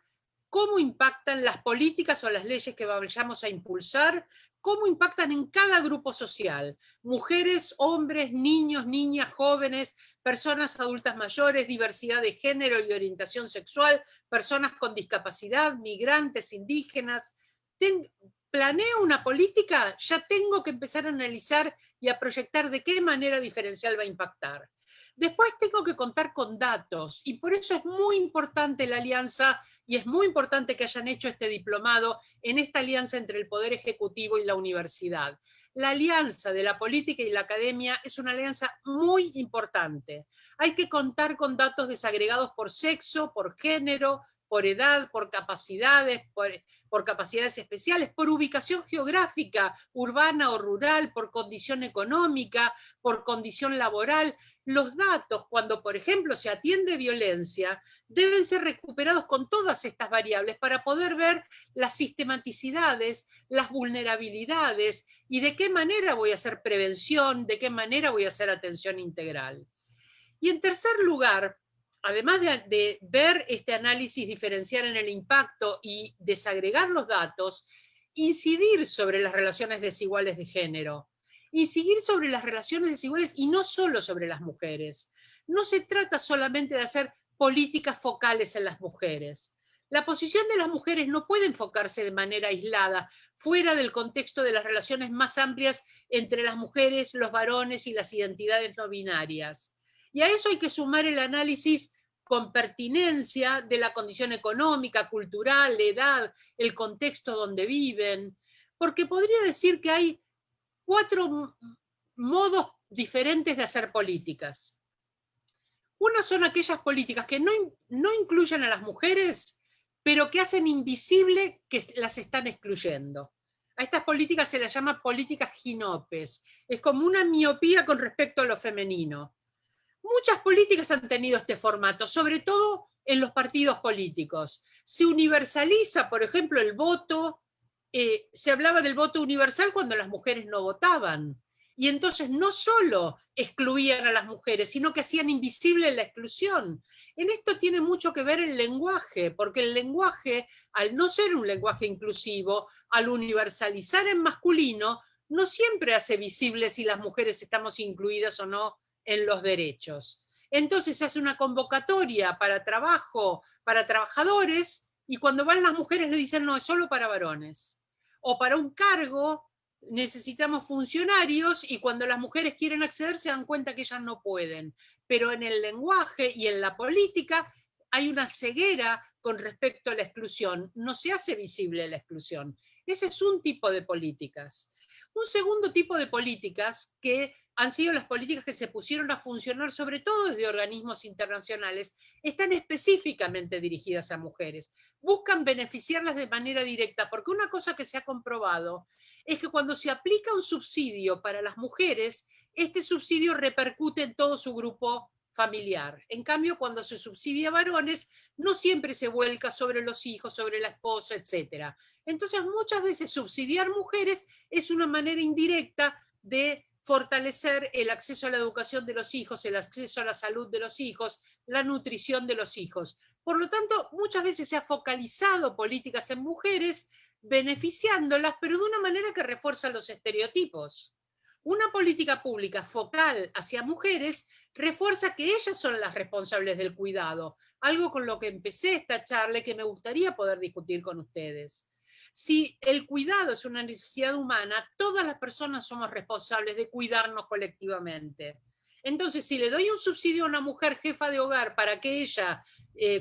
cómo impactan las políticas o las leyes que vayamos a impulsar, cómo impactan en cada grupo social: mujeres, hombres, niños, niñas, jóvenes, personas adultas mayores, diversidad de género y orientación sexual, personas con discapacidad, migrantes, indígenas. Planeo una política, ya tengo que empezar a analizar y a proyectar de qué manera diferencial va a impactar. Después tengo que contar con datos, y por eso es muy importante la alianza, y es muy importante que hayan hecho este diplomado en esta alianza entre el Poder Ejecutivo y la universidad. La alianza de la política y la academia es una alianza muy importante. Hay que contar con datos desagregados por sexo, por género, por edad, por capacidades, por capacidades especiales, por ubicación geográfica, urbana o rural, por condición económica, por condición laboral. Los datos, cuando por ejemplo se atiende violencia, deben ser recuperados con todas estas variables para poder ver las sistematicidades, las vulnerabilidades y de qué manera voy a hacer prevención, de qué manera voy a hacer atención integral. Y en tercer lugar, además de ver este análisis diferencial en el impacto y desagregar los datos, incidir sobre las relaciones desiguales de género, incidir sobre las relaciones desiguales y no solo sobre las mujeres. No se trata solamente de hacer políticas focales en las mujeres. La posición de las mujeres no puede enfocarse de manera aislada, fuera del contexto de las relaciones más amplias entre las mujeres, los varones y las identidades no binarias. Y a eso hay que sumar el análisis con pertinencia de la condición económica, cultural, edad, el contexto donde viven, porque podría decir que hay 4 modos diferentes de hacer políticas. Una son aquellas políticas que no incluyen a las mujeres, pero que hacen invisible que las están excluyendo. A estas políticas se las llama políticas ginopes. Es como una miopía con respecto a lo femenino. Muchas políticas han tenido este formato, sobre todo en los partidos políticos. Se universaliza, por ejemplo, el voto. Se hablaba del voto universal cuando las mujeres no votaban. Y entonces no solo excluían a las mujeres, sino que hacían invisible la exclusión. En esto tiene mucho que ver el lenguaje, porque el lenguaje, al no ser un lenguaje inclusivo, al universalizar en masculino, no siempre hace visible si las mujeres estamos incluidas o no en los derechos. Entonces se hace una convocatoria para trabajo, para trabajadores, y cuando van las mujeres le dicen no, es solo para varones. O para un cargo necesitamos funcionarios, y cuando las mujeres quieren acceder se dan cuenta que ellas no pueden. Pero en el lenguaje y en la política hay una ceguera con respecto a la exclusión. No se hace visible la exclusión. Ese es un tipo de políticas. Un segundo tipo de políticas, que han sido las políticas que se pusieron a funcionar sobre todo desde organismos internacionales, están específicamente dirigidas a mujeres. Buscan beneficiarlas de manera directa, porque una cosa que se ha comprobado es que cuando se aplica un subsidio para las mujeres, este subsidio repercute en todo su grupo familiar. En cambio, cuando se subsidia a varones, no siempre se vuelca sobre los hijos, sobre la esposa, etc. Entonces, muchas veces subsidiar mujeres es una manera indirecta de fortalecer el acceso a la educación de los hijos, el acceso a la salud de los hijos, la nutrición de los hijos. Por lo tanto, muchas veces se ha focalizado políticas en mujeres, beneficiándolas, pero de una manera que refuerza los estereotipos. Una política pública focal hacia mujeres refuerza que ellas son las responsables del cuidado, algo con lo que empecé esta charla y que me gustaría poder discutir con ustedes. Si el cuidado es una necesidad humana, todas las personas somos responsables de cuidarnos colectivamente. Entonces, si le doy un subsidio a una mujer jefa de hogar para que ella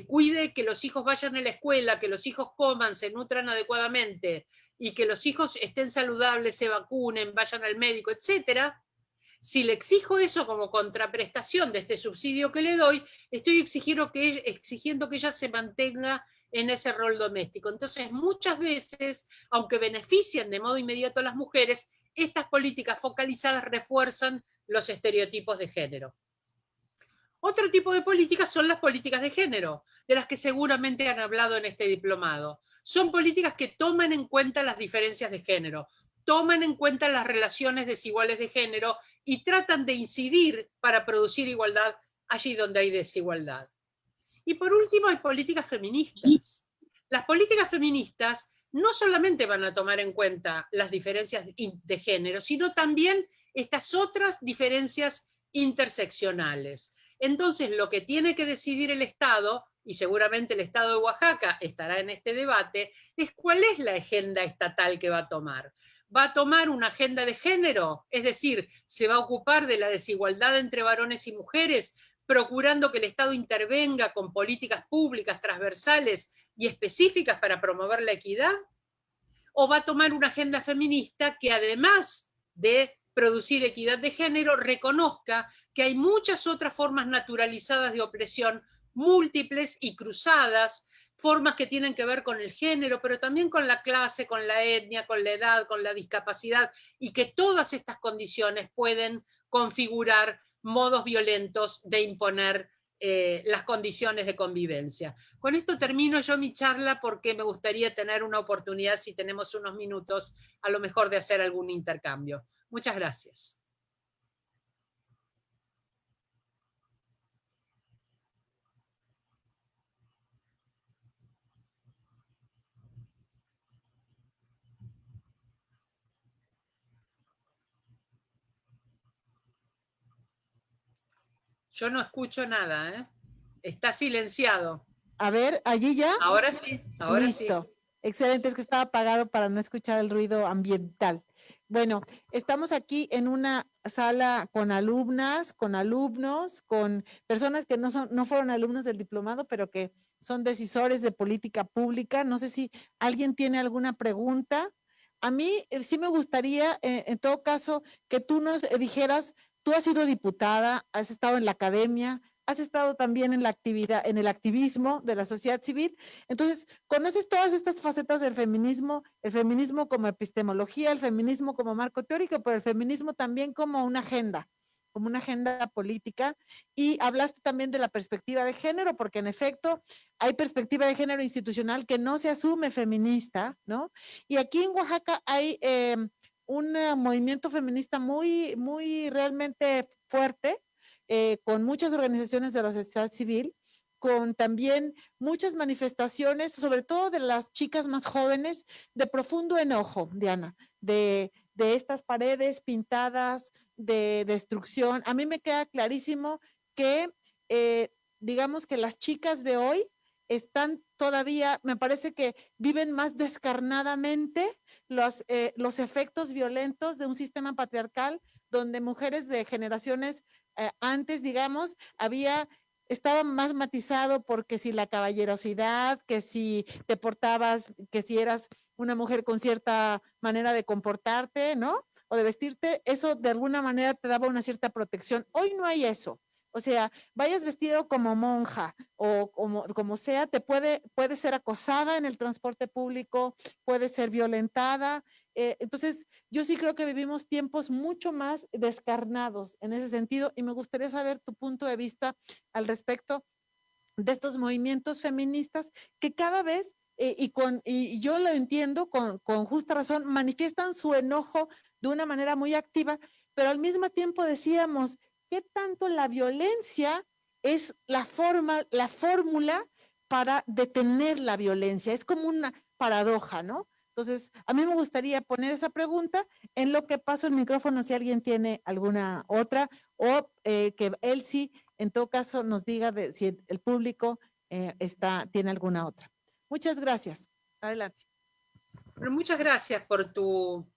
cuide que los hijos vayan a la escuela, que los hijos coman, se nutran adecuadamente y que los hijos estén saludables, se vacunen, vayan al médico, etcétera, si le exijo eso como contraprestación de este subsidio que le doy, estoy exigiendo que ella se mantenga en ese rol doméstico. Entonces, muchas veces, aunque benefician de modo inmediato a las mujeres, estas políticas focalizadas refuerzan los estereotipos de género. Otro tipo de políticas son las políticas de género, de las que seguramente han hablado en este diplomado. Son políticas que toman en cuenta las diferencias de género, toman en cuenta las relaciones desiguales de género y tratan de incidir para producir igualdad allí donde hay desigualdad. Y por último, hay políticas feministas. Las políticas feministas no solamente van a tomar en cuenta las diferencias de género, sino también estas otras diferencias interseccionales. Entonces, lo que tiene que decidir el Estado, y seguramente el Estado de Oaxaca estará en este debate, es cuál es la agenda estatal que va a tomar. ¿Va a tomar una agenda de género? Es decir, ¿se va a ocupar de la desigualdad entre varones y mujeres, procurando que el Estado intervenga con políticas públicas transversales y específicas para promover la equidad? ¿O va a tomar una agenda feminista que, además de producir equidad de género, reconozca que hay muchas otras formas naturalizadas de opresión, múltiples y cruzadas, formas que tienen que ver con el género, pero también con la clase, con la etnia, con la edad, con la discapacidad, y que todas estas condiciones pueden configurar modos violentos de imponer las condiciones de convivencia? Con esto termino yo mi charla porque me gustaría tener una oportunidad, si tenemos unos minutos, a lo mejor de hacer algún intercambio. Muchas gracias. Yo no escucho nada, ¿eh? Está silenciado. A ver, allí ya. Ahora sí, ahora Listo. sí. Excelente, es que estaba apagado para no escuchar el ruido ambiental. Bueno, estamos aquí en una sala con alumnas, con alumnos, con personas que no fueron alumnos del diplomado, pero que son decisores de política pública. No sé si alguien tiene alguna pregunta. A mí sí me gustaría, en todo caso, que tú nos dijeras, tú has sido diputada, has estado en la academia, has estado también en la actividad, en el activismo de la sociedad civil. Entonces, conoces todas estas facetas del feminismo, el feminismo como epistemología, el feminismo como marco teórico, pero el feminismo también como una agenda política. Y hablaste también de la perspectiva de género, porque en efecto hay perspectiva de género institucional que no se asume feminista, ¿no? Y aquí en Oaxaca hay un movimiento feminista muy, muy realmente fuerte, con muchas organizaciones de la sociedad civil, con también muchas manifestaciones, sobre todo de las chicas más jóvenes, de profundo enojo, Diana, de estas paredes pintadas, de destrucción. A mí me queda clarísimo que, digamos que las chicas de hoy están todavía, me parece que viven más descarnadamente los efectos violentos de un sistema patriarcal donde mujeres de generaciones antes, digamos, estaba más matizado porque si la caballerosidad, que si te portabas, que si eras una mujer con cierta manera de comportarte, ¿no? O de vestirte, eso de alguna manera te daba una cierta protección. Hoy no hay eso. O sea, vayas vestido como monja o como sea, puede ser acosada en el transporte público, puede ser violentada. Entonces, yo sí creo que vivimos tiempos mucho más descarnados en ese sentido y me gustaría saber tu punto de vista al respecto de estos movimientos feministas que cada vez, y yo lo entiendo con justa razón, manifiestan su enojo de una manera muy activa, pero al mismo tiempo decíamos, ¿qué tanto la violencia es la fórmula para detener la violencia. Es como una paradoja, ¿no? Entonces, a mí me gustaría poner esa pregunta, en lo que paso el micrófono si alguien tiene alguna otra, o que Elsie, en todo caso, nos diga si el público tiene alguna otra. Muchas gracias. Adelante. Pero muchas gracias por tu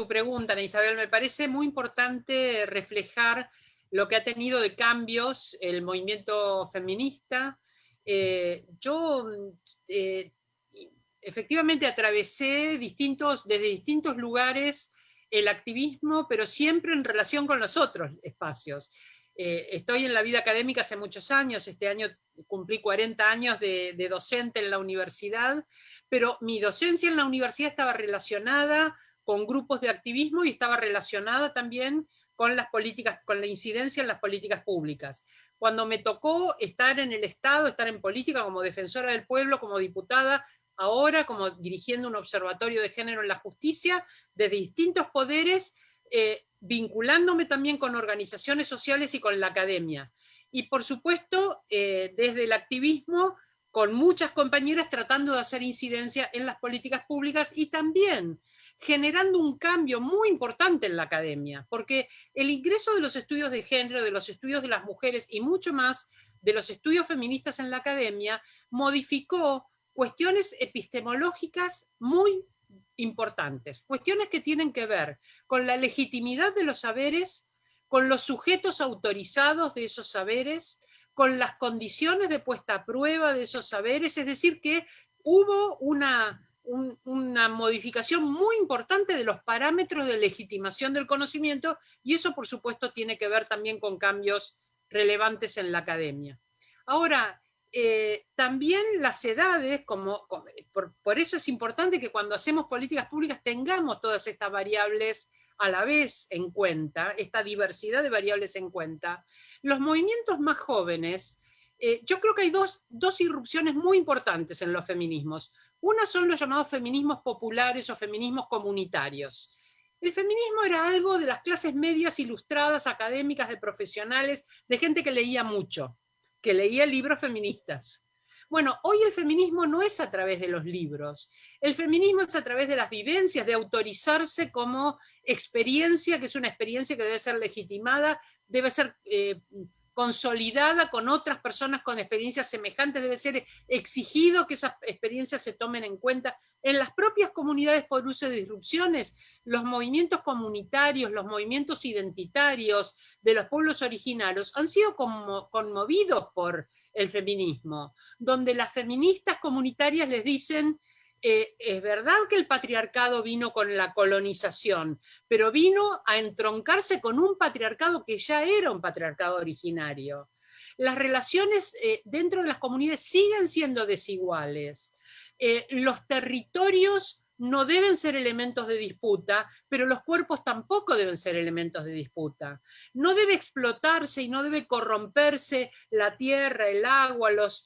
pregunta, Ana Isabel. Me parece muy importante reflejar lo que ha tenido de cambios el movimiento feminista. Yo efectivamente atravesé desde distintos lugares el activismo, pero siempre en relación con los otros espacios. Estoy en la vida académica hace muchos años, este año cumplí 40 años de docente en la universidad, pero mi docencia en la universidad estaba relacionada con grupos de activismo y estaba relacionada también con las políticas, con la incidencia en las políticas públicas. Cuando me tocó estar en el Estado, estar en política como defensora del pueblo, como diputada, ahora como dirigiendo un observatorio de género en la justicia, desde distintos poderes, vinculándome también con organizaciones sociales y con la academia. Y por supuesto, desde el activismo, con muchas compañeras tratando de hacer incidencia en las políticas públicas y también generando un cambio muy importante en la academia, porque el ingreso de los estudios de género, de los estudios de las mujeres y mucho más de los estudios feministas en la academia, modificó cuestiones epistemológicas muy importantes, cuestiones que tienen que ver con la legitimidad de los saberes, con los sujetos autorizados de esos saberes, con las condiciones de puesta a prueba de esos saberes, es decir, que hubo una modificación muy importante de los parámetros de legitimación del conocimiento, y eso por supuesto tiene que ver también con cambios relevantes en la academia. Ahora, también las edades, por eso es importante que cuando hacemos políticas públicas tengamos todas estas variables a la vez en cuenta, esta diversidad de variables en cuenta. Los movimientos más jóvenes, yo creo que hay dos irrupciones muy importantes en los feminismos. Una son los llamados feminismos populares o feminismos comunitarios. El feminismo era algo de las clases medias ilustradas, académicas, de profesionales, de gente que leía mucho, que leía libros feministas. Bueno, hoy el feminismo no es a través de los libros, el feminismo es a través de las vivencias, de autorizarse como experiencia, que es una experiencia que debe ser legitimada, debe ser consolidada con otras personas con experiencias semejantes, debe ser exigido que esas experiencias se tomen en cuenta. En las propias comunidades por uso de disrupciones, los movimientos comunitarios, los movimientos identitarios de los pueblos originarios han sido conmovidos por el feminismo, donde las feministas comunitarias les dicen: es verdad que el patriarcado vino con la colonización, pero vino a entroncarse con un patriarcado que ya era un patriarcado originario. Las relaciones dentro de las comunidades siguen siendo desiguales. Los territorios no deben ser elementos de disputa, pero los cuerpos tampoco deben ser elementos de disputa. No debe explotarse y no debe corromperse la tierra, el agua, los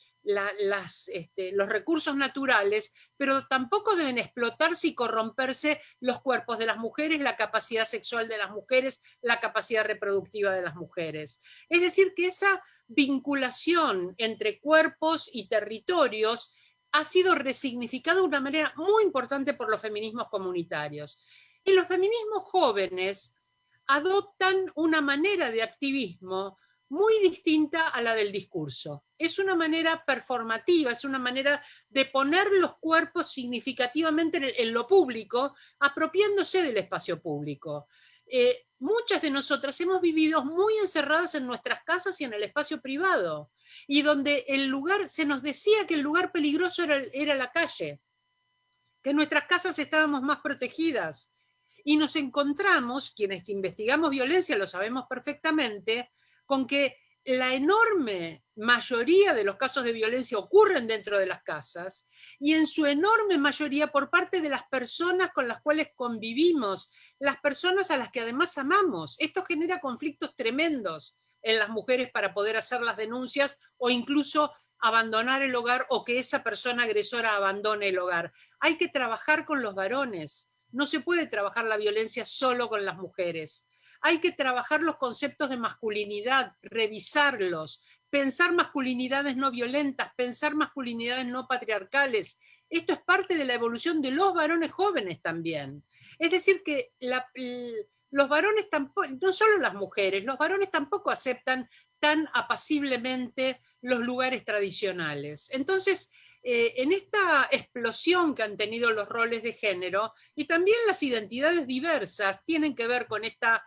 recursos naturales, pero tampoco deben explotarse y corromperse los cuerpos de las mujeres, la capacidad sexual de las mujeres, la capacidad reproductiva de las mujeres. Es decir, que esa vinculación entre cuerpos y territorios ha sido resignificada de una manera muy importante por los feminismos comunitarios. Y los feminismos jóvenes adoptan una manera de activismo muy distinta a la del discurso. Es una manera performativa, es una manera de poner los cuerpos significativamente en lo público, apropiándose del espacio público. Muchas de nosotras hemos vivido muy encerradas en nuestras casas y en el espacio privado, y donde se nos decía que el lugar peligroso era la calle, que en nuestras casas estábamos más protegidas. Y nos encontramos, quienes investigamos violencia lo sabemos perfectamente, con que la enorme mayoría de los casos de violencia ocurren dentro de las casas, y en su enorme mayoría por parte de las personas con las cuales convivimos, las personas a las que además amamos. Esto genera conflictos tremendos en las mujeres para poder hacer las denuncias o incluso abandonar el hogar, o que esa persona agresora abandone el hogar. Hay que trabajar con los varones. No se puede trabajar la violencia solo con las mujeres. hay que trabajar los conceptos de masculinidad, revisarlos, pensar masculinidades no violentas, pensar masculinidades no patriarcales. Esto es parte de la evolución de los varones jóvenes también. Es decir, que los varones tampoco, no solo las mujeres, los varones tampoco aceptan tan apaciblemente los lugares tradicionales. Entonces, en esta explosión que han tenido los roles de género, y también las identidades diversas tienen que ver con esta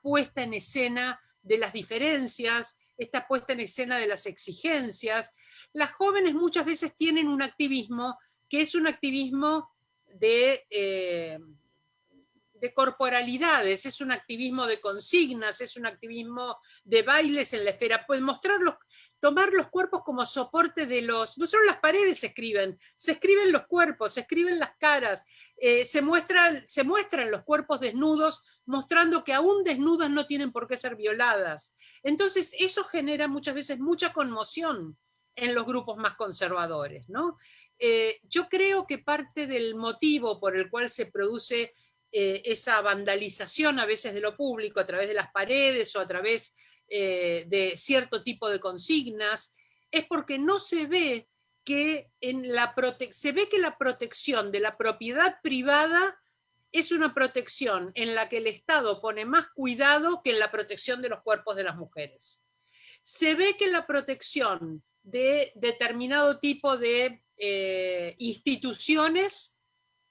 puesta en escena de las diferencias, esta puesta en escena de las exigencias. Las jóvenes muchas veces tienen un activismo que es un activismo de corporalidades, es un activismo de consignas, es un activismo de bailes en la esfera, pueden tomar los cuerpos como soporte de los, no solo las paredes se escriben los cuerpos, se escriben las caras, se muestran los cuerpos desnudos, mostrando que aún desnudas no tienen por qué ser violadas. Entonces eso genera muchas veces mucha conmoción en los grupos más conservadores, ¿no? Yo creo que parte del motivo por el cual se produce esa vandalización a veces de lo público a través de las paredes o a través de cierto tipo de consignas, es porque no se ve que se ve que la protección de la propiedad privada es una protección en la que el Estado pone más cuidado que en la protección de los cuerpos de las mujeres. Se ve que la protección de determinado tipo de instituciones,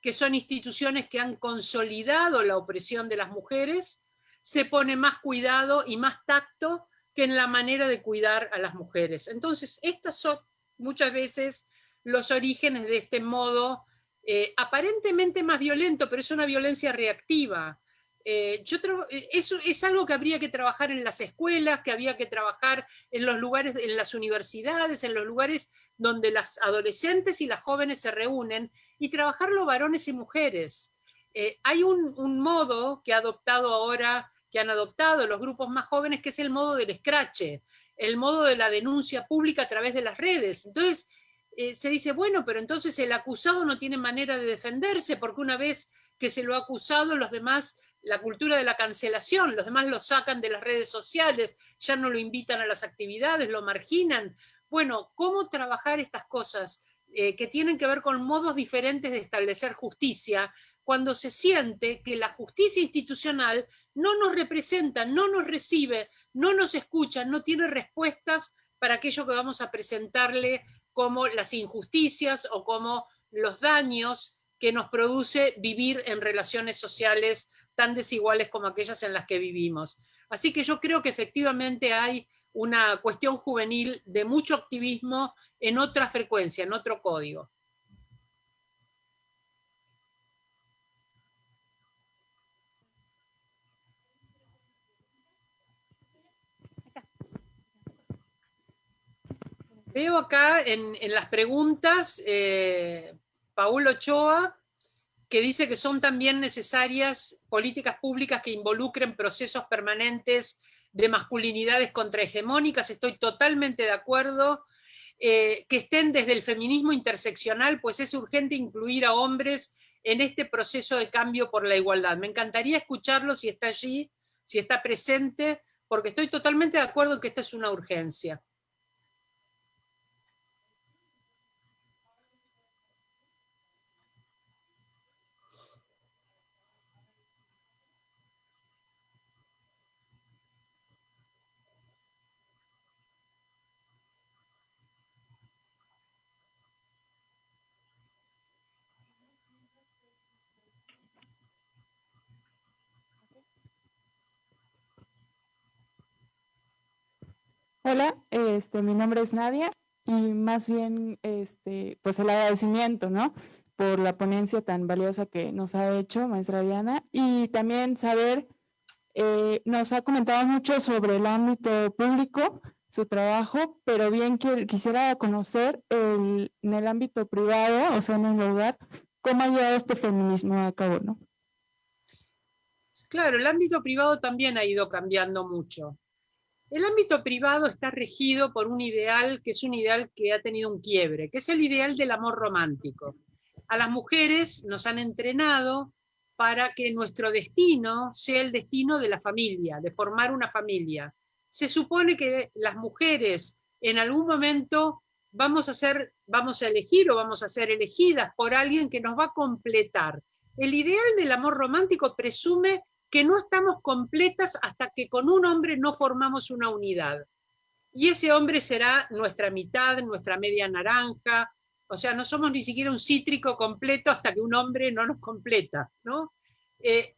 que son instituciones que han consolidado la opresión de las mujeres, se pone más cuidado y más tacto que en la manera de cuidar a las mujeres. Entonces, estas son muchas veces los orígenes de este modo aparentemente más violento, pero es una violencia reactiva. Eso es algo que habría que trabajar en las escuelas, que había que trabajar en los lugares, en las universidades, en los lugares donde las adolescentes y las jóvenes se reúnen, y trabajarlo varones y mujeres. Hay un modo que han adoptado los grupos más jóvenes, que es el modo del escrache, el modo de la denuncia pública a través de las redes. Entonces se dice, bueno, pero entonces el acusado no tiene manera de defenderse, porque una vez que se lo ha acusado, los demás, la cultura de la cancelación, los demás lo sacan de las redes sociales, ya no lo invitan a las actividades, lo marginan. Bueno, ¿cómo trabajar estas cosas que tienen que ver con modos diferentes de establecer justicia, cuando se siente que la justicia institucional no nos representa, no nos recibe, no nos escucha, no tiene respuestas para aquello que vamos a presentarle como las injusticias o como los daños que nos produce vivir en relaciones sociales tan desiguales como aquellas en las que vivimos? Así que yo creo que efectivamente hay una cuestión juvenil de mucho activismo en otra frecuencia, en otro código. Veo acá en las preguntas Paul Ochoa, que dice que son también necesarias políticas públicas que involucren procesos permanentes de masculinidades contrahegemónicas. Estoy totalmente de acuerdo. Que estén desde el feminismo interseccional, pues es urgente incluir a hombres en este proceso de cambio por la igualdad. Me encantaría escucharlo si está allí, si está presente, porque estoy totalmente de acuerdo en que esta es una urgencia. Hola, mi nombre es Nadia y más bien, pues el agradecimiento, ¿no? Por la ponencia tan valiosa que nos ha hecho, maestra Diana, y también saber, nos ha comentado mucho sobre el ámbito público, su trabajo, pero bien quisiera conocer en el ámbito privado, o sea, en el hogar, cómo ha llevado este feminismo a cabo, ¿no? Claro, el ámbito privado también ha ido cambiando mucho. El ámbito privado está regido por un ideal que es un ideal que ha tenido un quiebre, que es el ideal del amor romántico. A las mujeres nos han entrenado para que nuestro destino sea el destino de la familia, de formar una familia. Se supone que las mujeres en algún momento vamos a elegir o vamos a ser elegidas por alguien que nos va a completar. El ideal del amor romántico presume que no estamos completas hasta que con un hombre no formamos una unidad. Y ese hombre será nuestra mitad, nuestra media naranja, o sea, no somos ni siquiera un cítrico completo hasta que un hombre no nos completa, ¿no?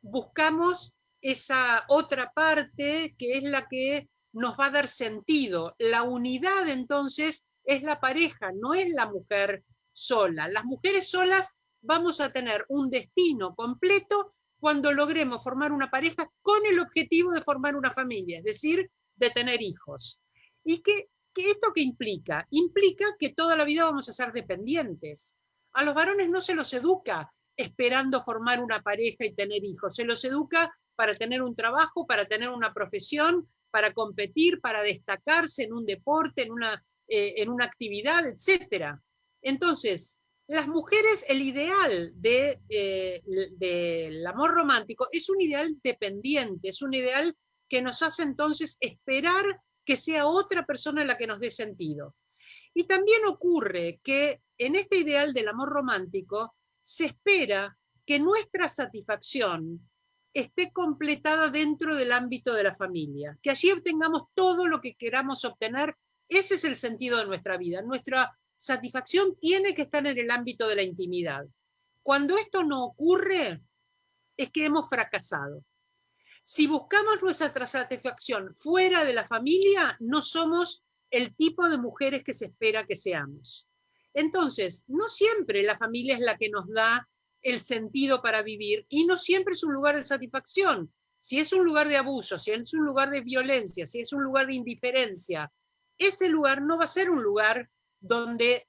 Buscamos esa otra parte que es la que nos va a dar sentido. La unidad, entonces, es la pareja, no es la mujer sola. Las mujeres solas vamos a tener un destino completo cuando logremos formar una pareja con el objetivo de formar una familia, es decir, de tener hijos. ¿Y esto qué implica? Implica que toda la vida vamos a ser dependientes. A los varones no se los educa esperando formar una pareja y tener hijos. Se los educa para tener un trabajo, para tener una profesión, para competir, para destacarse en un deporte, en una actividad, etc. Entonces, las mujeres, el ideal del amor romántico es un ideal dependiente, es un ideal que nos hace entonces esperar que sea otra persona la que nos dé sentido. Y también ocurre que en este ideal del amor romántico se espera que nuestra satisfacción esté completada dentro del ámbito de la familia, que allí obtengamos todo lo que queramos obtener. Ese es el sentido de nuestra vida. Nuestra satisfacción tiene que estar en el ámbito de la intimidad. Cuando esto no ocurre, es que hemos fracasado. Si buscamos nuestra satisfacción fuera de la familia, no somos el tipo de mujeres que se espera que seamos. Entonces, no siempre la familia es la que nos da el sentido para vivir y no siempre es un lugar de satisfacción. Si es un lugar de abuso, si es un lugar de violencia, si es un lugar de indiferencia, ese lugar no va a ser un lugar donde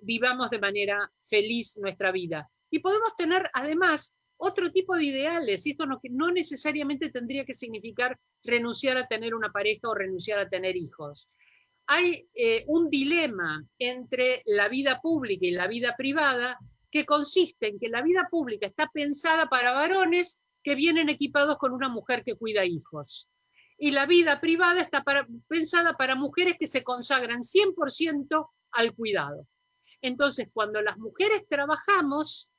vivamos de manera feliz nuestra vida. Y podemos tener además otro tipo de ideales, y esto no necesariamente tendría que significar renunciar a tener una pareja o renunciar a tener hijos. Hay un dilema entre la vida pública y la vida privada que consiste en que la vida pública está pensada para varones que vienen equipados con una mujer que cuida hijos. Y la vida privada está pensada para mujeres que se consagran 100% al cuidado. Entonces, cuando las mujeres trabajamos,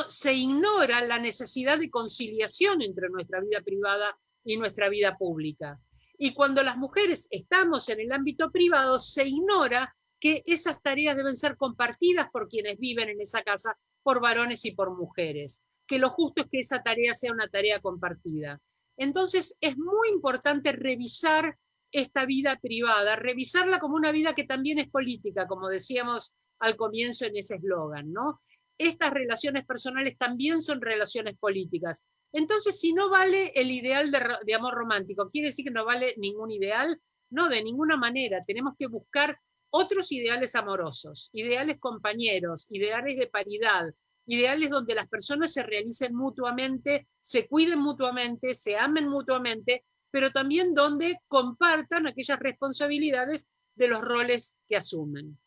se ignora la necesidad de conciliación entre nuestra vida privada y nuestra vida pública. Y cuando las mujeres estamos en el ámbito privado, se ignora que esas tareas deben ser compartidas por quienes viven en esa casa, por varones y por mujeres. Que lo justo es que esa tarea sea una tarea compartida. Entonces, es muy importante revisar esta vida privada, revisarla como una vida que también es política, como decíamos al comienzo en ese eslogan, ¿no? Estas relaciones personales también son relaciones políticas. Entonces, si no vale el ideal de amor romántico, ¿quiere decir que no vale ningún ideal? No, de ninguna manera. Tenemos que buscar otros ideales amorosos, ideales compañeros, ideales de paridad, ideales donde las personas se realicen mutuamente, se cuiden mutuamente, se amen mutuamente, pero también donde compartan aquellas responsabilidades de los roles que asumen.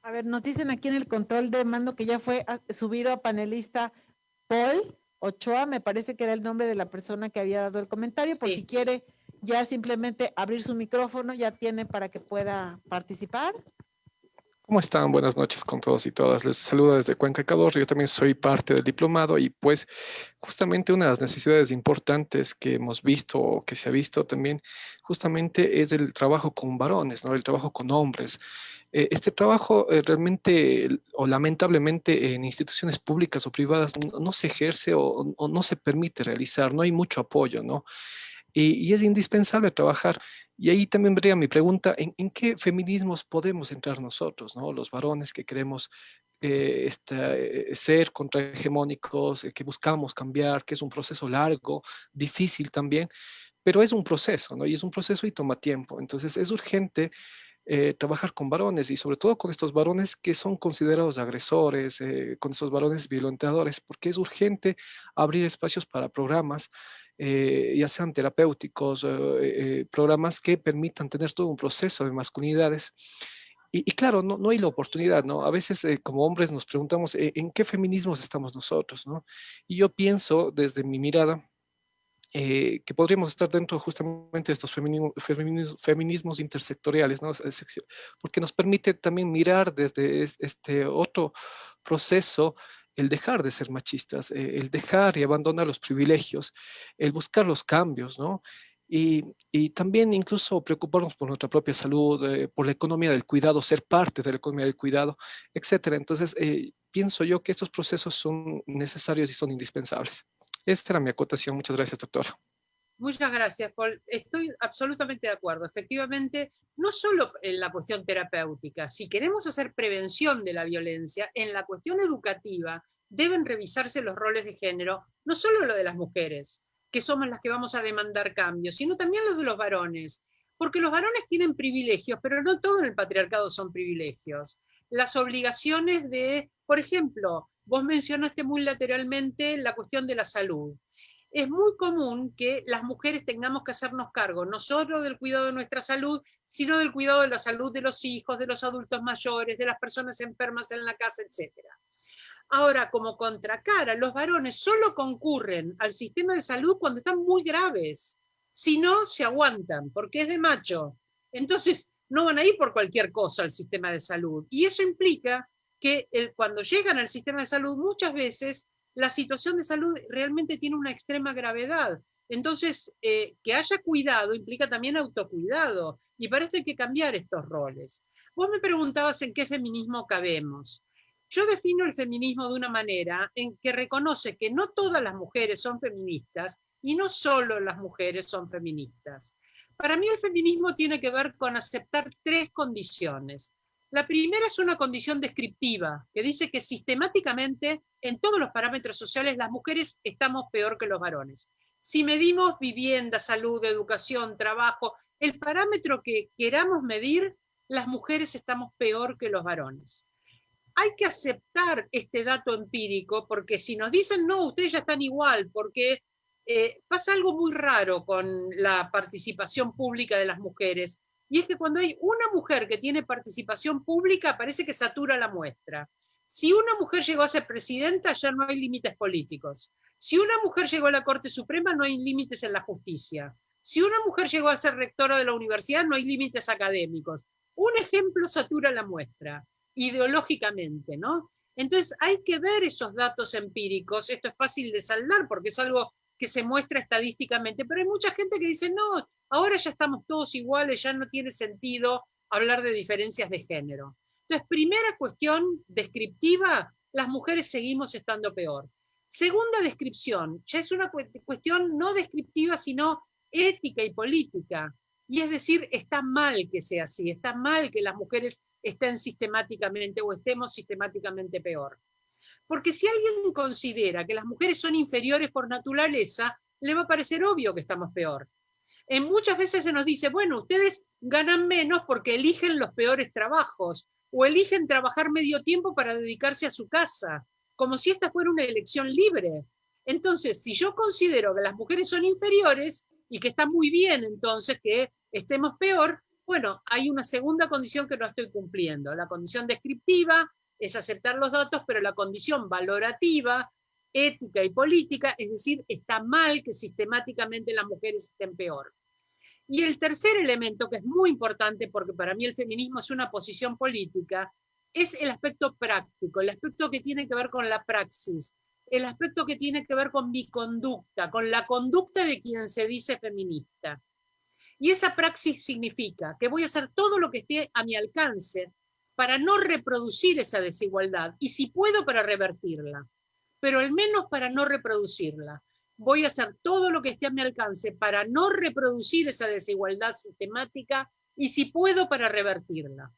A ver, nos dicen aquí en el control de mando que ya fue subido a panelista Paul Ochoa, me parece que era el nombre de la persona que había dado el comentario, Sí. por si quiere ya simplemente abrir su micrófono, ya tiene para que pueda participar. ¿Cómo están? Buenas noches con todos y todas. Les saludo desde Cuenca, Ecuador. Yo también soy parte del diplomado y pues justamente una de las necesidades importantes que hemos visto o que se ha visto también justamente es el trabajo con varones, ¿no? El trabajo con hombres. Este trabajo realmente o lamentablemente en instituciones públicas o privadas no se ejerce o no se permite realizar, no hay mucho apoyo, ¿no? Y es indispensable trabajar. Y ahí también vendría mi pregunta, ¿en qué feminismos podemos entrar nosotros, ¿no? Los varones que queremos ser contrahegemónicos, que buscamos cambiar, que es un proceso largo, difícil también, pero es un proceso, ¿no? Y es un proceso y toma tiempo. Entonces es urgente trabajar con varones y sobre todo con estos varones que son considerados agresores, con estos varones violentadores, porque es urgente abrir espacios para programas, ya sean terapéuticos, programas que permitan tener todo un proceso de masculinidades. Y claro, no hay la oportunidad, ¿no? A veces como hombres nos preguntamos en qué feminismos estamos nosotros, ¿no? Y yo pienso desde mi mirada que podríamos estar dentro justamente de estos feminismos intersectoriales, ¿no? Porque nos permite también mirar desde este otro proceso el dejar de ser machistas, el dejar y abandonar los privilegios, el buscar los cambios, ¿no? Y también incluso preocuparnos por nuestra propia salud, por la economía del cuidado, ser parte de la economía del cuidado, etcétera. Entonces, pienso yo que estos procesos son necesarios y son indispensables. Esta era mi acotación. Muchas gracias, doctora. Muchas gracias, Paul. Estoy absolutamente de acuerdo. Efectivamente, no solo en la cuestión terapéutica, si queremos hacer prevención de la violencia, en la cuestión educativa deben revisarse los roles de género, no solo lo de las mujeres, que somos las que vamos a demandar cambios, sino también los de los varones, porque los varones tienen privilegios, pero no todo en el patriarcado son privilegios. Las obligaciones de, por ejemplo, vos mencionaste muy lateralmente la cuestión de la salud. Es muy común que las mujeres tengamos que hacernos cargo no solo del cuidado de nuestra salud, sino del cuidado de la salud de los hijos, de los adultos mayores, de las personas enfermas en la casa, etc. Ahora, como contracara, los varones solo concurren al sistema de salud cuando están muy graves. Si no, se aguantan, porque es de macho. Entonces, no van a ir por cualquier cosa al sistema de salud. Y eso implica que cuando llegan al sistema de salud, muchas veces la situación de salud realmente tiene una extrema gravedad. Entonces, que haya cuidado implica también autocuidado, y para esto hay que cambiar estos roles. Vos me preguntabas en qué feminismo cabemos. Yo defino el feminismo de una manera en que reconoce que no todas las mujeres son feministas y no solo las mujeres son feministas. Para mí el feminismo tiene que ver con aceptar tres condiciones. La primera es una condición descriptiva, que dice que sistemáticamente en todos los parámetros sociales las mujeres estamos peor que los varones. Si medimos vivienda, salud, educación, trabajo, el parámetro que queramos medir, las mujeres estamos peor que los varones. Hay que aceptar este dato empírico, porque si nos dicen, no, ustedes ya están igual, porque pasa algo muy raro con la participación pública de las mujeres, y es que cuando hay una mujer que tiene participación pública, parece que satura la muestra. Si una mujer llegó a ser presidenta, ya no hay límites políticos. Si una mujer llegó a la Corte Suprema, no hay límites en la justicia. Si una mujer llegó a ser rectora de la universidad, no hay límites académicos. Un ejemplo satura la muestra, ideológicamente, ¿no? Entonces hay que ver esos datos empíricos. Esto es fácil de saldar porque es algo que se muestra estadísticamente, pero hay mucha gente que dice, no, ahora ya estamos todos iguales, ya no tiene sentido hablar de diferencias de género. Entonces, primera cuestión descriptiva, las mujeres seguimos estando peor. Segunda descripción, ya es una cuestión no descriptiva, sino ética y política. Y es decir, está mal que sea así, está mal que las mujeres estén sistemáticamente o estemos sistemáticamente peor. Porque si alguien considera que las mujeres son inferiores por naturaleza, le va a parecer obvio que estamos peor. Muchas veces se nos dice, bueno, ustedes ganan menos porque eligen los peores trabajos o eligen trabajar medio tiempo para dedicarse a su casa, como si esta fuera una elección libre. Entonces, si yo considero que las mujeres son inferiores y que está muy bien entonces que estemos peor, bueno, hay una segunda condición que no estoy cumpliendo. La condición descriptiva es aceptar los datos, pero la condición valorativa, ética y política, es decir, está mal que sistemáticamente las mujeres estén peor. Y el tercer elemento, que es muy importante porque para mí el feminismo es una posición política, es el aspecto práctico, el aspecto que tiene que ver con la praxis, el aspecto que tiene que ver con mi conducta, con la conducta de quien se dice feminista. Y esa praxis significa que voy a hacer todo lo que esté a mi alcance para no reproducir esa desigualdad, y si puedo para revertirla, pero al menos para no reproducirla. Voy a hacer todo lo que esté a mi alcance para no reproducir esa desigualdad sistemática, y si puedo para revertirla.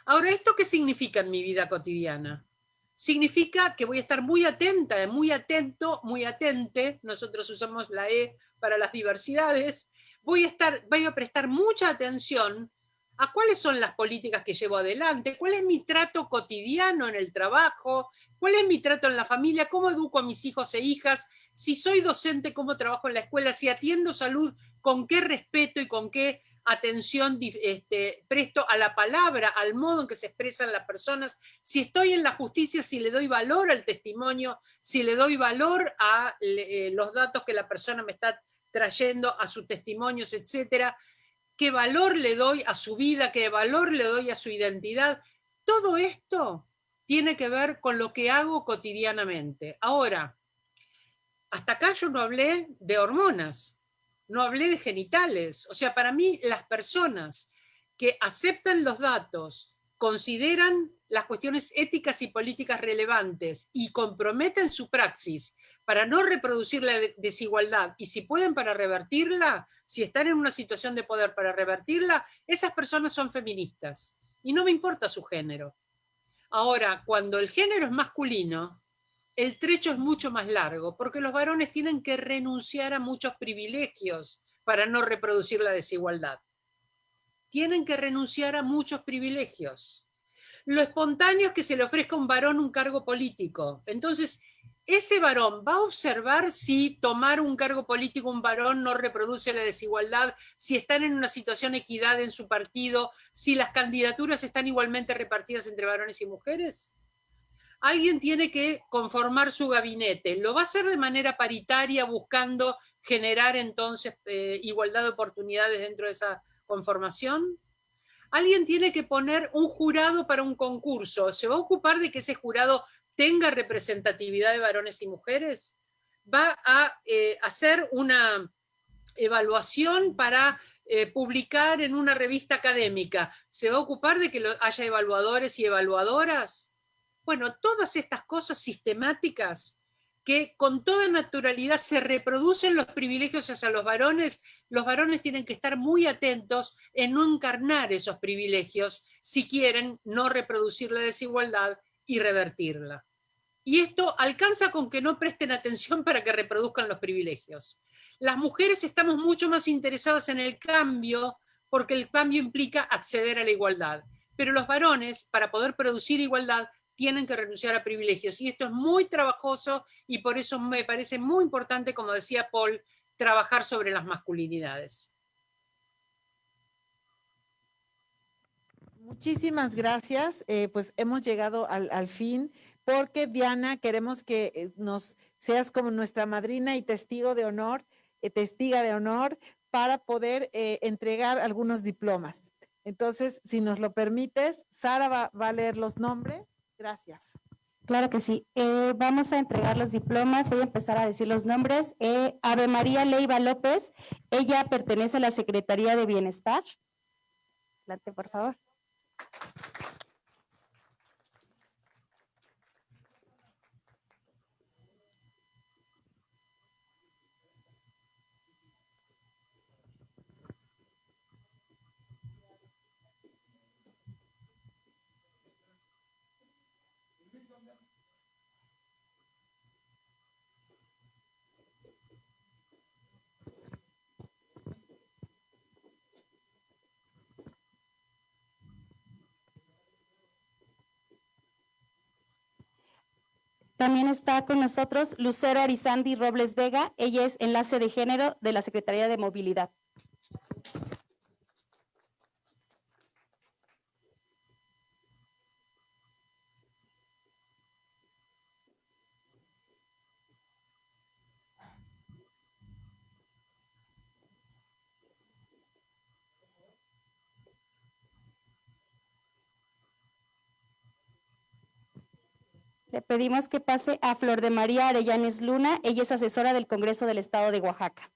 Ahora, ¿esto qué significa en mi vida cotidiana? Significa que voy a estar muy atenta, muy atento, muy atente, nosotros usamos la E para las diversidades, voy a prestar mucha atención a cuáles son las políticas que llevo adelante, cuál es mi trato cotidiano en el trabajo, cuál es mi trato en la familia, cómo educo a mis hijos e hijas, si soy docente, cómo trabajo en la escuela, si atiendo salud, con qué respeto y con qué atención presto a la palabra, al modo en que se expresan las personas, si estoy en la justicia, si le doy valor al testimonio, si le doy valor a los datos que la persona me está trayendo, a sus testimonios, etcétera, qué valor le doy a su vida, qué valor le doy a su identidad. Todo esto tiene que ver con lo que hago cotidianamente. Ahora, hasta acá yo no hablé de hormonas, no hablé de genitales. O sea, para mí las personas que aceptan los datos, consideran las cuestiones éticas y políticas relevantes y comprometen su praxis para no reproducir la desigualdad y si pueden para revertirla, si están en una situación de poder para revertirla, esas personas son feministas y no me importa su género. Ahora, cuando el género es masculino, el trecho es mucho más largo, porque los varones tienen que renunciar a muchos privilegios para no reproducir la desigualdad. Tienen que renunciar a muchos privilegios. Lo espontáneo es que se le ofrezca a un varón un cargo político. Entonces, ese varón va a observar si tomar un cargo político un varón no reproduce la desigualdad, si están en una situación de equidad en su partido, si las candidaturas están igualmente repartidas entre varones y mujeres. Alguien tiene que conformar su gabinete. ¿Lo va a hacer de manera paritaria, buscando generar entonces igualdad de oportunidades dentro de esa conformación? Alguien tiene que poner un jurado para un concurso. ¿Se va a ocupar de que ese jurado tenga representatividad de varones y mujeres? ¿Va a hacer una evaluación para publicar en una revista académica? ¿Se va a ocupar de que haya evaluadores y evaluadoras? Bueno, todas estas cosas sistemáticas que con toda naturalidad se reproducen los privilegios hacia los varones tienen que estar muy atentos en no encarnar esos privilegios si quieren no reproducir la desigualdad y revertirla. Y esto alcanza con que no presten atención para que reproduzcan los privilegios. Las mujeres estamos mucho más interesadas en el cambio porque el cambio implica acceder a la igualdad. Pero los varones, para poder producir igualdad, tienen que renunciar a privilegios. Y esto es muy trabajoso y por eso me parece muy importante, como decía Paul, trabajar sobre las masculinidades. Muchísimas gracias. Pues hemos llegado al fin, porque Diana, queremos que nos seas como nuestra madrina y testiga de honor para poder entregar algunos diplomas. Entonces, si nos lo permites, Sara va a leer los nombres. Gracias. Claro que sí. Vamos a entregar los diplomas. Voy a empezar a decir los nombres. Ave María Leiva López. Ella pertenece a la Secretaría de Bienestar. Adelante, por favor. También está con nosotros Lucero Arizandi Robles Vega. Ella es enlace de género de la Secretaría de Movilidad. Le pedimos que pase a Flor de María Arellanes Luna. Ella es asesora del Congreso del Estado de Oaxaca.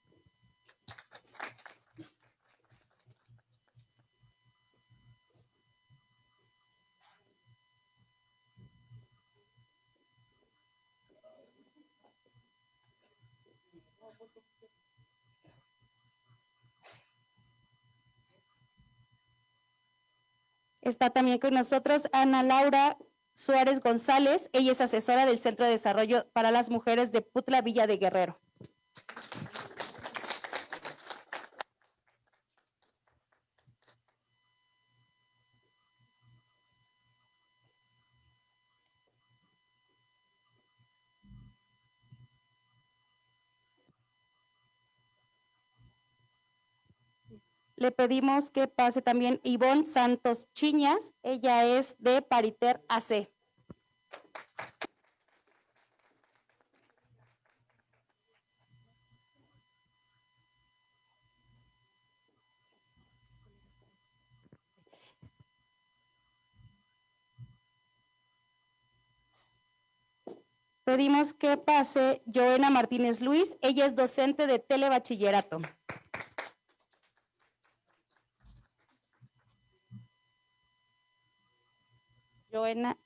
Está también con nosotros Ana Laura Suárez González. Ella es asesora del Centro de Desarrollo para las Mujeres de Putla, Villa de Guerrero. Le pedimos que pase también Ivonne Santos Chiñas, ella es de Pariter AC. Pedimos que pase Joena Martínez Luis, ella es docente de telebachillerato. Joena.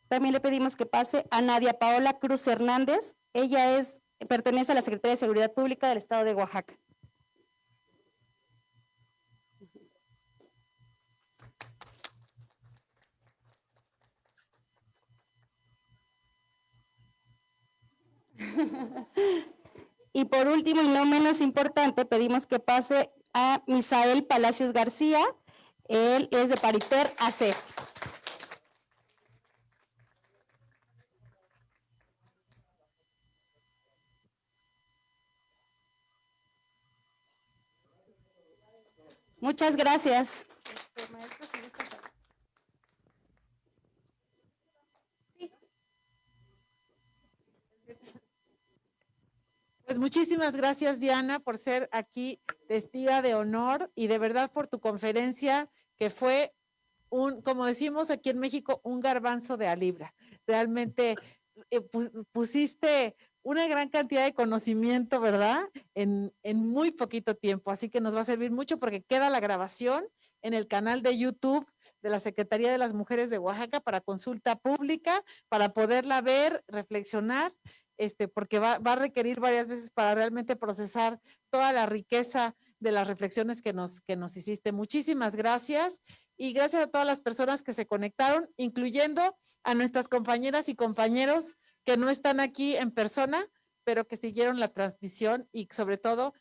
También le pedimos que pase a Nadia Paola Cruz Hernández. Ella pertenece a la Secretaría de Seguridad Pública del Estado de Oaxaca. Y por último, y no menos importante, pedimos que pase a Misael Palacios García. Él es de Pariter AC. Muchas gracias. Pues muchísimas gracias, Diana, por ser aquí testiga de honor y de verdad por tu conferencia, que fue como decimos aquí en México, un garbanzo de a libra. Realmente pusiste una gran cantidad de conocimiento, ¿verdad? En muy poquito tiempo, así que nos va a servir mucho porque queda la grabación en el canal de YouTube de la Secretaría de las Mujeres de Oaxaca para consulta pública, para poderla ver, reflexionar, porque va a requerir varias veces para realmente procesar toda la riqueza de las reflexiones que nos hiciste. Muchísimas gracias y gracias a todas las personas que se conectaron, incluyendo a nuestras compañeras y compañeros que no están aquí en persona, pero que siguieron la transmisión y sobre todo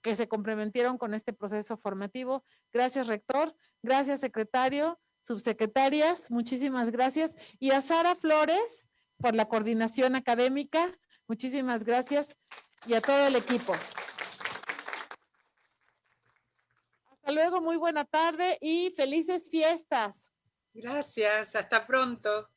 que se comprometieron con este proceso formativo. Gracias, rector. Gracias, secretario, subsecretarias. Muchísimas gracias. Y a Sara Flores por la coordinación académica. Muchísimas gracias. Y a todo el equipo. Hasta luego, muy buena tarde y felices fiestas. Gracias, hasta pronto.